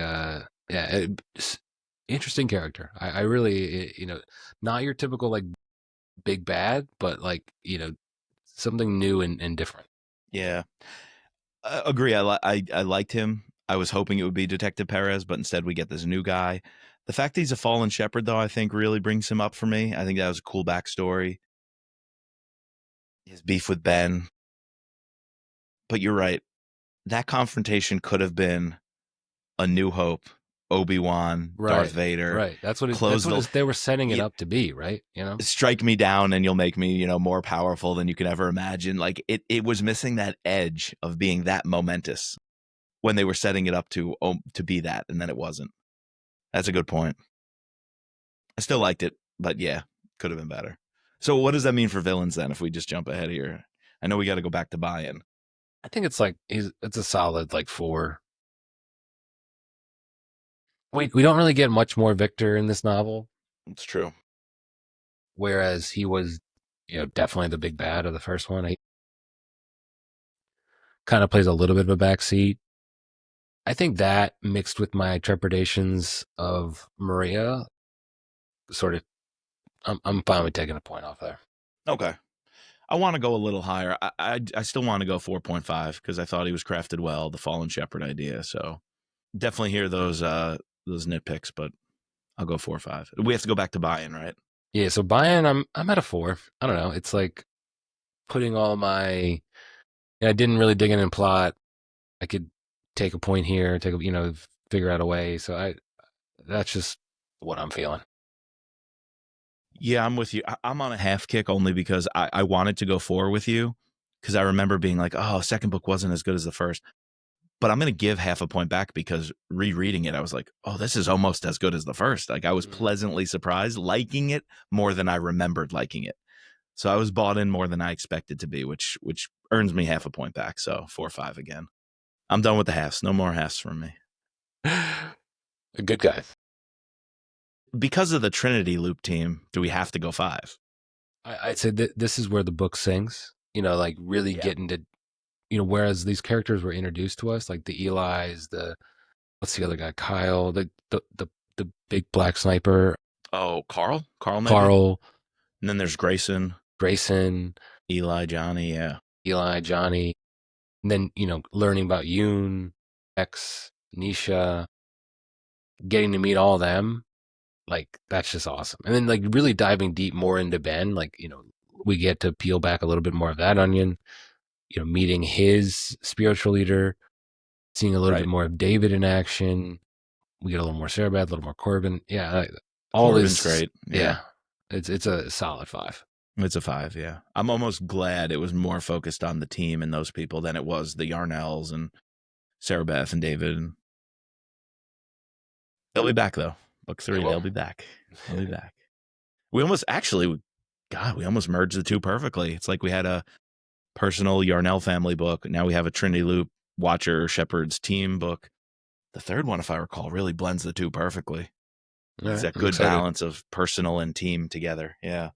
[SPEAKER 1] interesting character. I really, not your typical like big bad, but like something new and different.
[SPEAKER 2] Yeah, agree. I liked him. I was hoping it would be Detective Perez, but instead we get this new guy. The fact that he's a fallen shepherd, though, I think really brings him up for me. I think that was a cool backstory. His beef with Ben. But you're right. That confrontation could have been A New Hope, Obi-Wan, Darth
[SPEAKER 1] Right.
[SPEAKER 2] Vader.
[SPEAKER 1] Right. That's what
[SPEAKER 2] Close the
[SPEAKER 1] they were setting it up to be, right?
[SPEAKER 2] strike me down and you'll make me, more powerful than you can ever imagine. Like it was missing that edge of being that momentous when they were setting it up to be that, and then it wasn't. That's a good point. I still liked it, but yeah, could have been better. So what does that mean for villains then if we just jump ahead here? I know we got to go back to buy-in.
[SPEAKER 1] I think it's like it's a solid like 4. We don't really get much more Victor in this novel,
[SPEAKER 2] It's true.
[SPEAKER 1] whereas he was, definitely the big bad of the first one. He kind of plays a little bit of a backseat. I think that mixed with my trepidations of Maria, sort of, I'm fine with taking a point off there.
[SPEAKER 2] Okay. I want to go a little higher. I still want to go 4.5 because I thought he was crafted well, the Fallen Shepherd idea. So definitely hear those nitpicks, but I'll go 4.5. We have to go back to buy-in, right?
[SPEAKER 1] Yeah, so buy-in, I'm at a 4. I don't know. It's like putting all my. I didn't really dig in plot. I could take a point here, figure out a way. So that's just what I'm feeling.
[SPEAKER 2] Yeah, I'm with you. I'm on a half kick only because I wanted to go 4 with you because I remember being like, oh, second book wasn't as good as the first. But I'm going to give half a point back because rereading it, I was like, oh, this is almost as good as the first. Like I was pleasantly surprised, liking it more than I remembered liking it. So I was bought in more than I expected to be, which earns me half a point back. So 4.5 again. I'm done with the halves. No more halves from me.
[SPEAKER 1] A good guy.
[SPEAKER 2] Because of the Trinity Loop team, do we have to go 5?
[SPEAKER 1] I'd say that this is where the book sings, like really getting to, whereas these characters were introduced to us, like the Eli's, what's the other guy? Kyle, the big black sniper.
[SPEAKER 2] Oh, Carl? Maybe?
[SPEAKER 1] Carl.
[SPEAKER 2] And then there's Grayson.
[SPEAKER 1] Eli,
[SPEAKER 2] Johnny, yeah.
[SPEAKER 1] Eli, Johnny. And then, learning about Yoon, X, Nisha, getting to meet all of them. Like, that's just awesome. And then, like, really diving deep more into Ben, like, we get to peel back a little bit more of that onion, meeting his spiritual leader, seeing a little bit more of David in action. We get a little more Cerebrad, a little more Corbin. Yeah.
[SPEAKER 2] Corbin's great.
[SPEAKER 1] Yeah. It's a solid 5.
[SPEAKER 2] It's a 5, yeah. I'm almost glad it was more focused on the team and those people than it was the Yarnells and Sarah Beth and David. They'll be back, though. Book 3, they'll be back. They'll be back. We almost merged the two perfectly. It's like we had a personal Yarnell family book. Now we have a Trinity Loop Watcher Shepherd's team book. The third one, if I recall, really blends the two perfectly. It's that good balance of personal and team together. Yeah.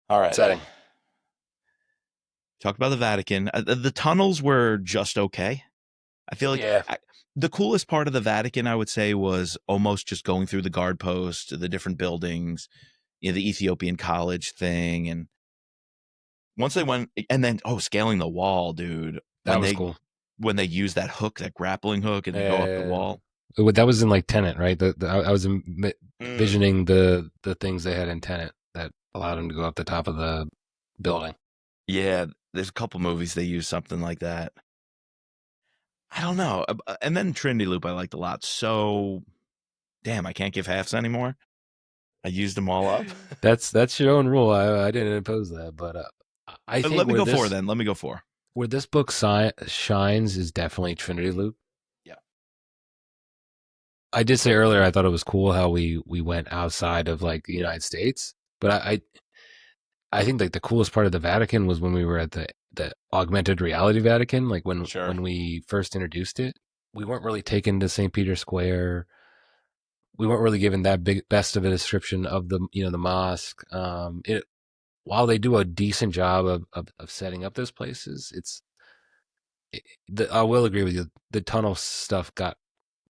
[SPEAKER 2] All right.
[SPEAKER 1] Exciting.
[SPEAKER 2] Talk about the Vatican. The tunnels were just okay. I feel like the coolest part of the Vatican, I would say, was almost just going through the guard post, the different buildings, the Ethiopian college thing. And once they went, and then, scaling the wall, dude.
[SPEAKER 1] That was cool.
[SPEAKER 2] When they use that hook, that grappling hook, and they go up the wall.
[SPEAKER 1] That was in like Tenet, right? I was envisioning the things they had in Tenet that allowed them to go up the top of the building.
[SPEAKER 2] Yeah, there's a couple movies they use something like that. I don't know. And then Trinity Loop I liked a lot. So, damn, I can't give halves anymore. I used them all up.
[SPEAKER 1] That's your own rule. I didn't impose that, but I think
[SPEAKER 2] let me go 4 then. Let me go 4.
[SPEAKER 1] Where this book shines is definitely Trinity Loop.
[SPEAKER 2] Yeah.
[SPEAKER 1] I did say earlier I thought it was cool how we went outside of like the United States, but I think like the coolest part of the Vatican was when we were at the augmented reality Vatican, like when we first introduced it. We weren't really taken to St. Peter's Square. We weren't really given that best of a description of the the mosque. While they do a decent job of setting up those places, I will agree with you. The tunnel stuff got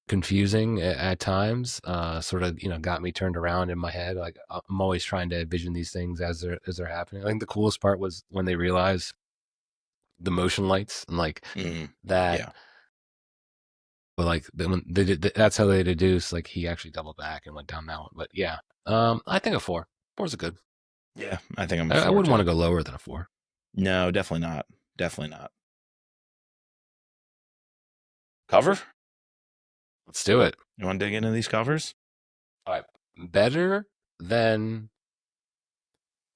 [SPEAKER 1] confusing at times. Sort of got me turned around in my head. Like I'm always trying to envision these things as they're happening. I think the coolest part was when they realized the motion lights and like that.
[SPEAKER 2] Yeah.
[SPEAKER 1] But like when they did, that's how they deduce like he actually doubled back and went down that one. But yeah, I think a 4. 4's a good.
[SPEAKER 2] Yeah, I think I'm a 4
[SPEAKER 1] I wouldn't
[SPEAKER 2] too.
[SPEAKER 1] want to go lower than a 4.
[SPEAKER 2] No, definitely not. Definitely not. Cover?
[SPEAKER 1] Let's do it.
[SPEAKER 2] You want to dig into these covers?
[SPEAKER 1] All right. Better than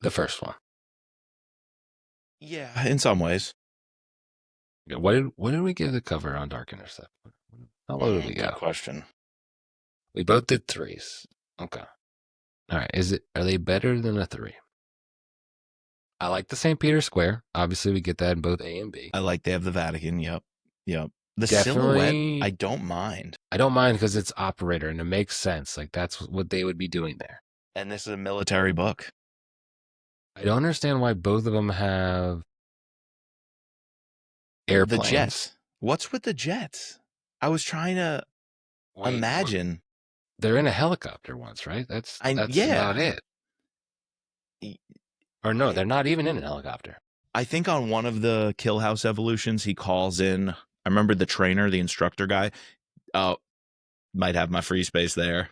[SPEAKER 1] the first one.
[SPEAKER 2] Yeah, in some ways.
[SPEAKER 1] What did we give the cover on Dark Intercept? How low did we go?
[SPEAKER 2] Good question.
[SPEAKER 1] We both did 3s. Okay. All right. Are they better than a 3? I like the St. Peter's Square. Obviously, we get that in both A and B.
[SPEAKER 2] I like they have the Vatican. Yep. The
[SPEAKER 1] Definitely,
[SPEAKER 2] silhouette, I don't mind.
[SPEAKER 1] I don't mind because it's operator and it makes sense. Like that's what they would be doing there.
[SPEAKER 2] And this is a military book.
[SPEAKER 1] I don't understand why both of them have airplanes.
[SPEAKER 2] The jets. What's with the jets? I was trying to imagine.
[SPEAKER 1] They're in a helicopter once, right? That's about it. Or no, they're not even in a helicopter.
[SPEAKER 2] I think on one of the Kill House evolutions, he calls in. I remember the trainer, the instructor guy. Oh, might have my free space there.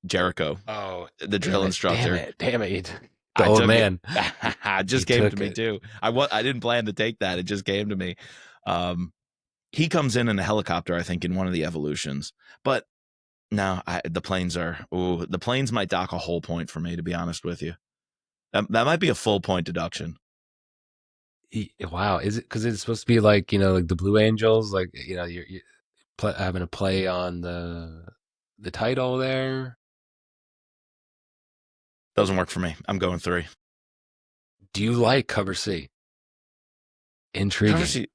[SPEAKER 2] Jericho.
[SPEAKER 1] Oh,
[SPEAKER 2] the drill instructor.
[SPEAKER 1] Damn it. The old man.
[SPEAKER 2] It just came to me too. I didn't plan to take that. It just came to me. He comes in a helicopter, I think, in one of the evolutions. But no, the planes might dock a whole point for me, to be honest with you. That might be a full point deduction.
[SPEAKER 1] Wow. Is it because it's supposed to be like, like the Blue Angels, like, you're having a play on the title there?
[SPEAKER 2] Doesn't work for me. I'm going 3.
[SPEAKER 1] Do you like cover C? Intriguing.
[SPEAKER 2] Cover C,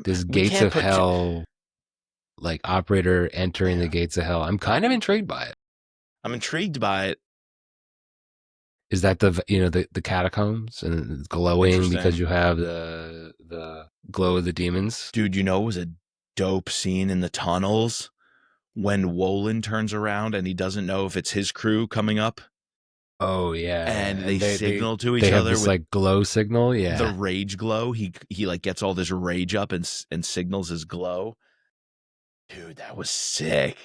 [SPEAKER 1] this Gates of Hell, like operator entering the Gates of Hell. I'm kind of intrigued by it.
[SPEAKER 2] I'm intrigued by it.
[SPEAKER 1] Is that the catacombs and glowing because you have the glow of the demons?
[SPEAKER 2] Dude, it was a dope scene in the tunnels when Wolin turns around and he doesn't know if it's his crew coming up.
[SPEAKER 1] Oh yeah,
[SPEAKER 2] and they signal to each other.
[SPEAKER 1] They have this like glow signal. Yeah,
[SPEAKER 2] the rage glow. He like gets all this rage up and signals his glow. Dude, that was sick.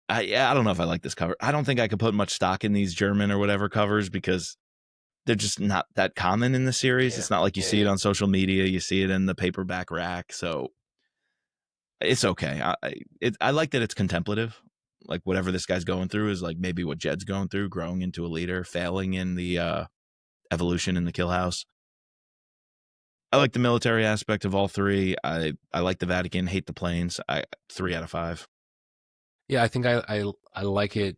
[SPEAKER 2] I don't know if I like this cover. I don't think I could put much stock in these German or whatever covers because they're just not that common in the series. It's not like you see it on social media. You see it in the paperback rack. So it's okay. I like that it's contemplative. Like whatever this guy's going through is like maybe what Jed's going through, growing into a leader, failing in the evolution in the Kill House. I like the military aspect of all 3. I like the Vatican, hate the planes. 3 out of 5.
[SPEAKER 1] Yeah, I think I like it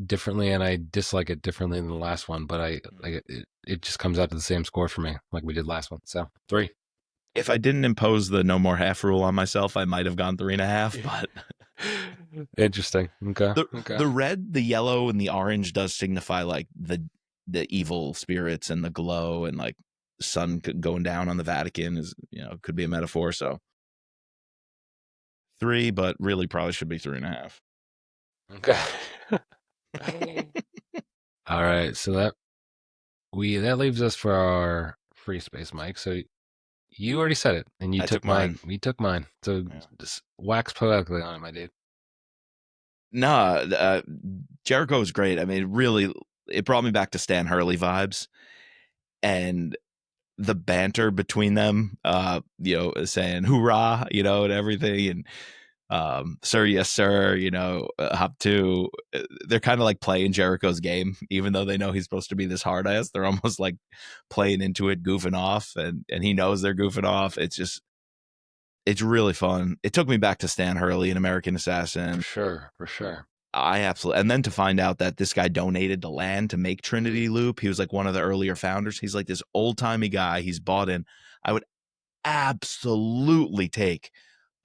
[SPEAKER 1] differently and I dislike it differently than the last one, but I like it just comes out to the same score for me, like we did last one. So 3.
[SPEAKER 2] If I didn't impose the no more half rule on myself, I might have gone 3.5. But
[SPEAKER 1] interesting. Okay.
[SPEAKER 2] The red, the yellow, and the orange does signify like the evil spirits and the glow and like sun going down on the Vatican is could be a metaphor. So 3, but really probably should be 3.5.
[SPEAKER 1] Okay. All right. So that leaves us for our free space, Mike. So you already said it, and you took mine. We took mine. So just wax poetically on it, my dude.
[SPEAKER 2] No, Jericho was great. I mean, really, it brought me back to Stan Hurley vibes, and the banter between them. Saying "hoorah," and everything, and sir, yes, sir, hop to. They're kind of like playing Jericho's game, even though they know he's supposed to be this hard ass. They're almost like playing into it, goofing off, and he knows they're goofing off. It's really fun. It took me back to Stan Hurley and American Assassin.
[SPEAKER 1] For sure.
[SPEAKER 2] I absolutely. And then to find out that this guy donated the land to make Trinity Loop. He was like one of the earlier founders. He's like this old timey guy. He's bought in. I would absolutely take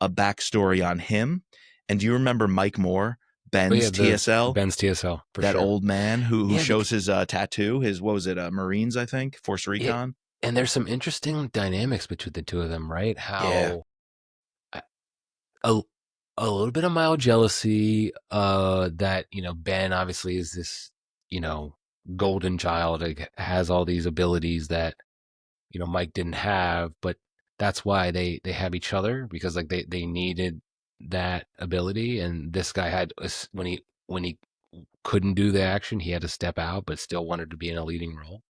[SPEAKER 2] a backstory on him. And do you remember Mike Moore, Ben's TSL?
[SPEAKER 1] Ben's TSL, for
[SPEAKER 2] that
[SPEAKER 1] sure.
[SPEAKER 2] old man who shows his tattoo, his, what was it, Marines, I think, Force Recon.
[SPEAKER 1] And there's some interesting dynamics between the two of them, right? How a little bit of mild jealousy that, Ben obviously is this, golden child, like, has all these abilities that Mike didn't have, but that's why they have each other, because like they needed that ability, and this guy had, when he couldn't do the action, he had to step out, but still wanted to be in a leading role.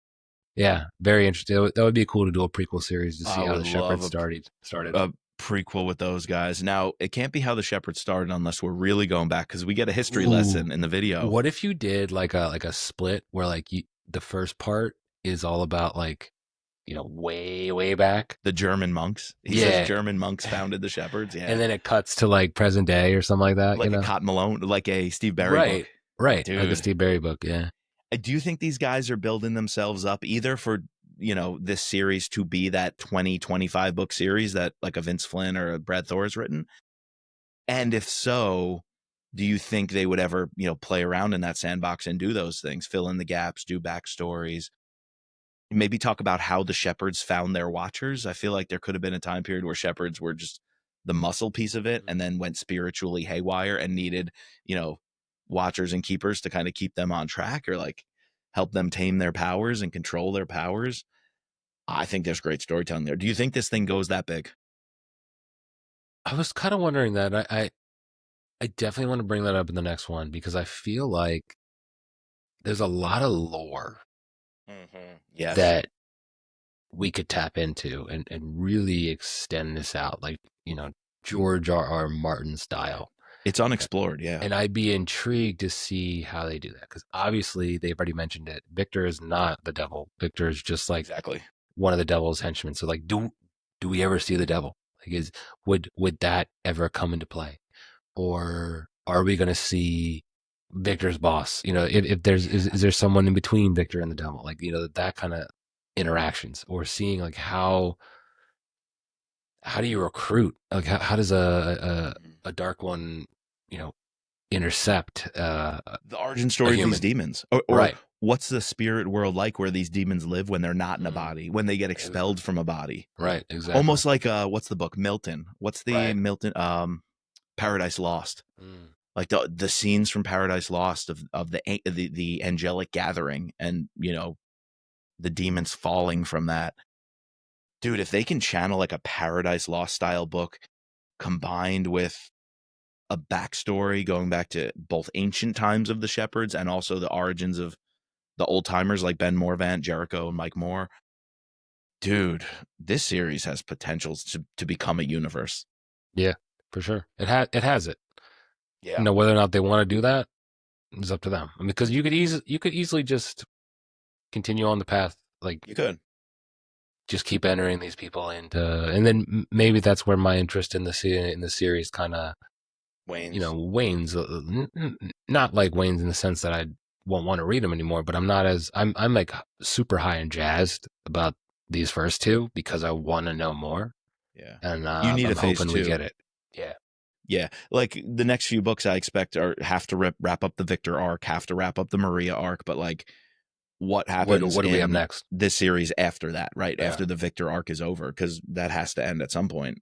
[SPEAKER 1] Yeah, very interesting. That would be cool to do a prequel series to see
[SPEAKER 2] I
[SPEAKER 1] how
[SPEAKER 2] would
[SPEAKER 1] the
[SPEAKER 2] love
[SPEAKER 1] Shepherds started.
[SPEAKER 2] a prequel with those guys. Now, it can't be How the Shepherd Started unless we're really going back, because we get a history lesson in the video.
[SPEAKER 1] What if you did like a split where like the first part is all about like, way back.
[SPEAKER 2] The German monks. He says German monks founded the Shepherds. Yeah.
[SPEAKER 1] And then it cuts to like present day or something like that.
[SPEAKER 2] Like a Cotton Malone, like a Steve Barry book.
[SPEAKER 1] Right.
[SPEAKER 2] Dude.
[SPEAKER 1] Like a Steve Barry book. Yeah.
[SPEAKER 2] Do you think these guys are building themselves up either for, this series to be that 20, 25 book series that like a Vince Flynn or a Brad Thor has written? And if so, do you think they would ever, play around in that sandbox and do those things, fill in the gaps, do backstories, maybe talk about how the Shepherds found their watchers? I feel like there could have been a time period where Shepherds were just the muscle piece of it and then went spiritually haywire and needed, watchers and keepers to kind of keep them on track, or like help them tame their powers and control their powers. I think there's great storytelling there. Do you think this thing goes that big?
[SPEAKER 1] I was kind of wondering that. I definitely want to bring that up in the next one, because I feel like there's a lot of lore
[SPEAKER 2] Yes.
[SPEAKER 1] that we could tap into and really extend this out, like, George R.R. Martin style.
[SPEAKER 2] It's unexplored, yeah.
[SPEAKER 1] And I'd be intrigued to see how they do that, because obviously they've already mentioned it. Victor is not the devil. Victor is just like
[SPEAKER 2] exactly
[SPEAKER 1] one of the devil's henchmen. So like, do we ever see the devil? Like, would that ever come into play, or are we going to see Victor's boss? If there's is there someone in between Victor and the devil? Like, that kind of interactions, or seeing like how do you recruit? Like, how does a dark one, intercept
[SPEAKER 2] the origin story of these demons, or
[SPEAKER 1] right?
[SPEAKER 2] What's the spirit world like where these demons live when they're not in a body, when they get expelled from a body?
[SPEAKER 1] Right, exactly.
[SPEAKER 2] Almost like what's the book, Milton? What's the Milton? Paradise Lost. Like the scenes from Paradise Lost of the angelic gathering, and the demons falling from that. Dude, if they can channel like a Paradise Lost style book combined with a backstory going back to both ancient times of the Shepherds and also the origins of the old timers like Ben Morvant, Jericho, and Mike Moore. Dude, this series has potentials to become a universe.
[SPEAKER 1] Yeah, for sure. It has it.
[SPEAKER 2] Yeah.
[SPEAKER 1] Whether or not they want to do that is up to them. I mean, because you could easily just continue on the path, like
[SPEAKER 2] you could
[SPEAKER 1] just keep entering these people into, and then maybe that's where my interest in the series kind of
[SPEAKER 2] wanes.
[SPEAKER 1] Wanes. Not like wanes in the sense that I won't want to read them anymore, but I'm like super high and jazzed about these first two because I want to know more.
[SPEAKER 2] Yeah,
[SPEAKER 1] and
[SPEAKER 2] you need
[SPEAKER 1] I'm
[SPEAKER 2] a phase
[SPEAKER 1] hoping
[SPEAKER 2] 2.
[SPEAKER 1] we get it.
[SPEAKER 2] Yeah. Like the next few books I expect have to wrap up the Victor arc, have to wrap up the Maria arc, but like what happens?
[SPEAKER 1] What do we have next?
[SPEAKER 2] This series after that, right?
[SPEAKER 1] Yeah.
[SPEAKER 2] After the Victor arc is over, because that has to end at some point.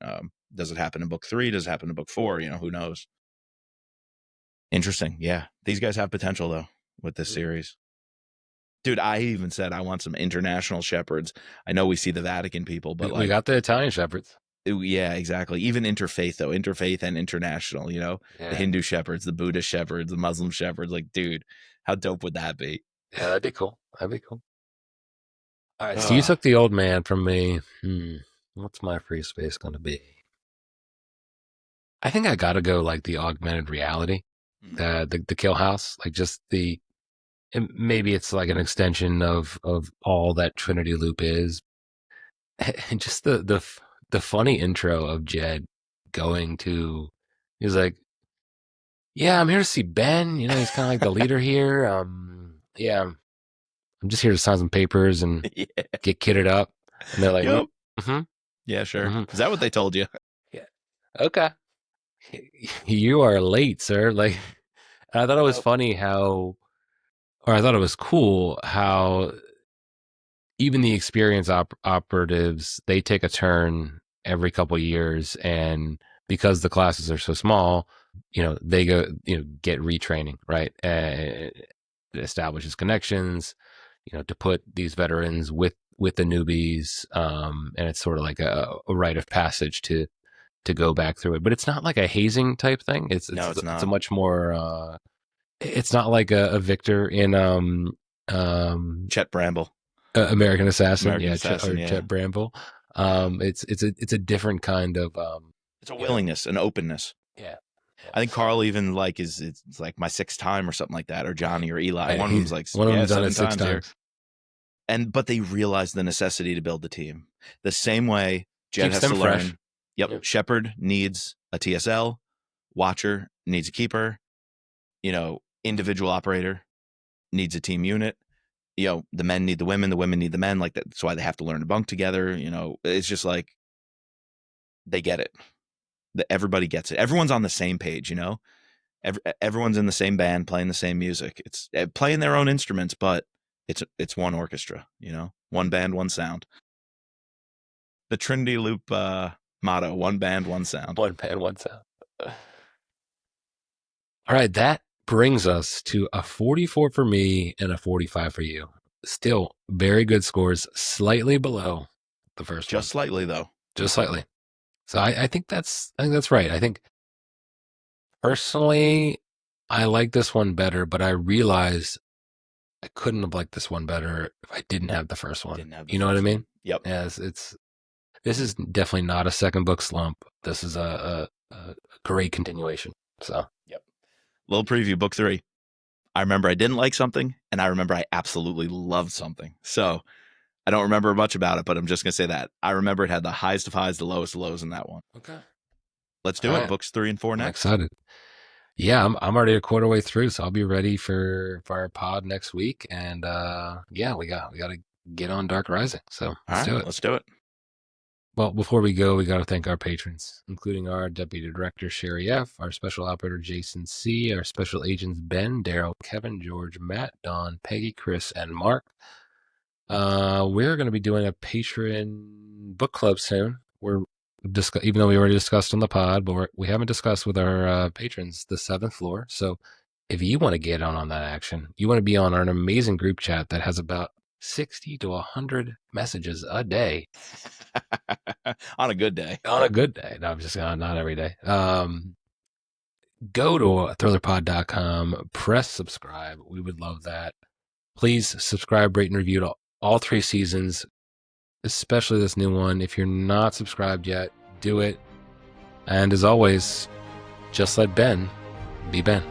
[SPEAKER 2] Does it happen in book 3? Does it happen in book 4? Who knows? Interesting. Yeah, these guys have potential though with this series. Dude, I even said I want some international shepherds. I know we see the Vatican people, but
[SPEAKER 1] we got the Italian shepherds.
[SPEAKER 2] Yeah, exactly. Even interfaith though, interfaith and international. The Hindu shepherds, the Buddhist shepherds, the Muslim shepherds. Like, dude, how dope would that be?
[SPEAKER 1] Yeah, that'd be cool. All right, so you took the old man from me. What's my free space going to be? I think I got to go like the augmented reality, the Kill House, like just maybe it's like an extension of all that Trinity Loop is, and just the funny intro of Jed going to, he's like, yeah, I'm here to see Ben. He's kind of like the leader here. Yeah, I'm just here to sign some papers and get kitted up. And they're like,
[SPEAKER 2] yep.
[SPEAKER 1] Mm-hmm.
[SPEAKER 2] Yeah, sure. Mm-hmm. Is that what they told you?
[SPEAKER 1] Yeah. Okay. You are late, sir. Like, I thought it was funny I thought it was cool how even the experienced operatives, they take a turn every couple of years, and because the classes are so small, they go, get retraining, right? It establishes connections, to put these veterans with with the newbies, and it's sort of like a rite of passage to go back through it. But it's not like a hazing type thing. It's
[SPEAKER 2] No, it's
[SPEAKER 1] it's
[SPEAKER 2] not.
[SPEAKER 1] a much more. It's not like a Victor in
[SPEAKER 2] Chet Bramble.
[SPEAKER 1] American Assassin,
[SPEAKER 2] American Assassin,
[SPEAKER 1] or
[SPEAKER 2] yeah.
[SPEAKER 1] Chet Bramble. It's a different kind of
[SPEAKER 2] it's a willingness, an openness.
[SPEAKER 1] Yeah.
[SPEAKER 2] I think Carl even like it's like my 6th time or something like that, or Johnny or Eli.
[SPEAKER 1] Right.
[SPEAKER 2] One of them's like
[SPEAKER 1] One of them's done
[SPEAKER 2] 7
[SPEAKER 1] it 6
[SPEAKER 2] times here.
[SPEAKER 1] times.
[SPEAKER 2] But they realize the necessity to build the team. The same way Jed
[SPEAKER 1] Keeps
[SPEAKER 2] has
[SPEAKER 1] them
[SPEAKER 2] to
[SPEAKER 1] fresh.
[SPEAKER 2] learn. Yep. Shepard needs a TSL. Watcher needs a keeper. Individual operator needs a team unit. The men need the women need the men. Like that's why they have to learn to bunk together. It's just like they get it. Everybody gets it. Everyone's on the same page. Everyone's in the same band playing the same music. It's playing their own instruments, but it's one orchestra. One band, one sound. The Trinity Loop motto: one band, one sound.
[SPEAKER 1] One band, one sound. All right, that brings us to a 44 for me and a 45 for you. Still very good scores, slightly below the first one.
[SPEAKER 2] Just slightly, though.
[SPEAKER 1] Just slightly. So I think that's right. I think personally, I like this one better, but I realize I couldn't have liked this one better if I didn't have the first one. You know what I mean?
[SPEAKER 2] Yep.
[SPEAKER 1] Yeah, this is definitely not a second book slump. This is a great continuation. So,
[SPEAKER 2] yep. Little preview, book 3. I remember I didn't like something, and I remember I absolutely loved something. So I don't remember much about it, but I'm just going to say that. I remember it had the highest of highs, the lowest of lows in that one.
[SPEAKER 1] Okay.
[SPEAKER 2] Let's do it. Books 3 and 4 next.
[SPEAKER 1] I'm excited. Yeah, I'm already a quarter way through, so I'll be ready for our pod next week. And yeah, we got to get on Dark Rising. So let's do it.
[SPEAKER 2] Let's do it.
[SPEAKER 1] Well, before we go, we got to thank our patrons, including our Deputy Director, Sherry F., our Special Operator, Jason C., our Special Agents, Ben, Daryl, Kevin, George, Matt, Don, Peggy, Chris, and Mark. We're going to be doing a Patreon book club soon. Even though we already discussed on the pod, but we haven't discussed with our patrons the 7th floor. So if you want to get on that action, you want to be on an amazing group chat that has about 60 to 100 messages a day.
[SPEAKER 2] On a good day.
[SPEAKER 1] On a good day. No, I'm just not every day. Go to thrillerpod.com, press subscribe. We would love that. Please subscribe, rate, and review to all 3 seasons, especially this new one. If you're not subscribed yet, do it. And as always, just let Ben be Ben.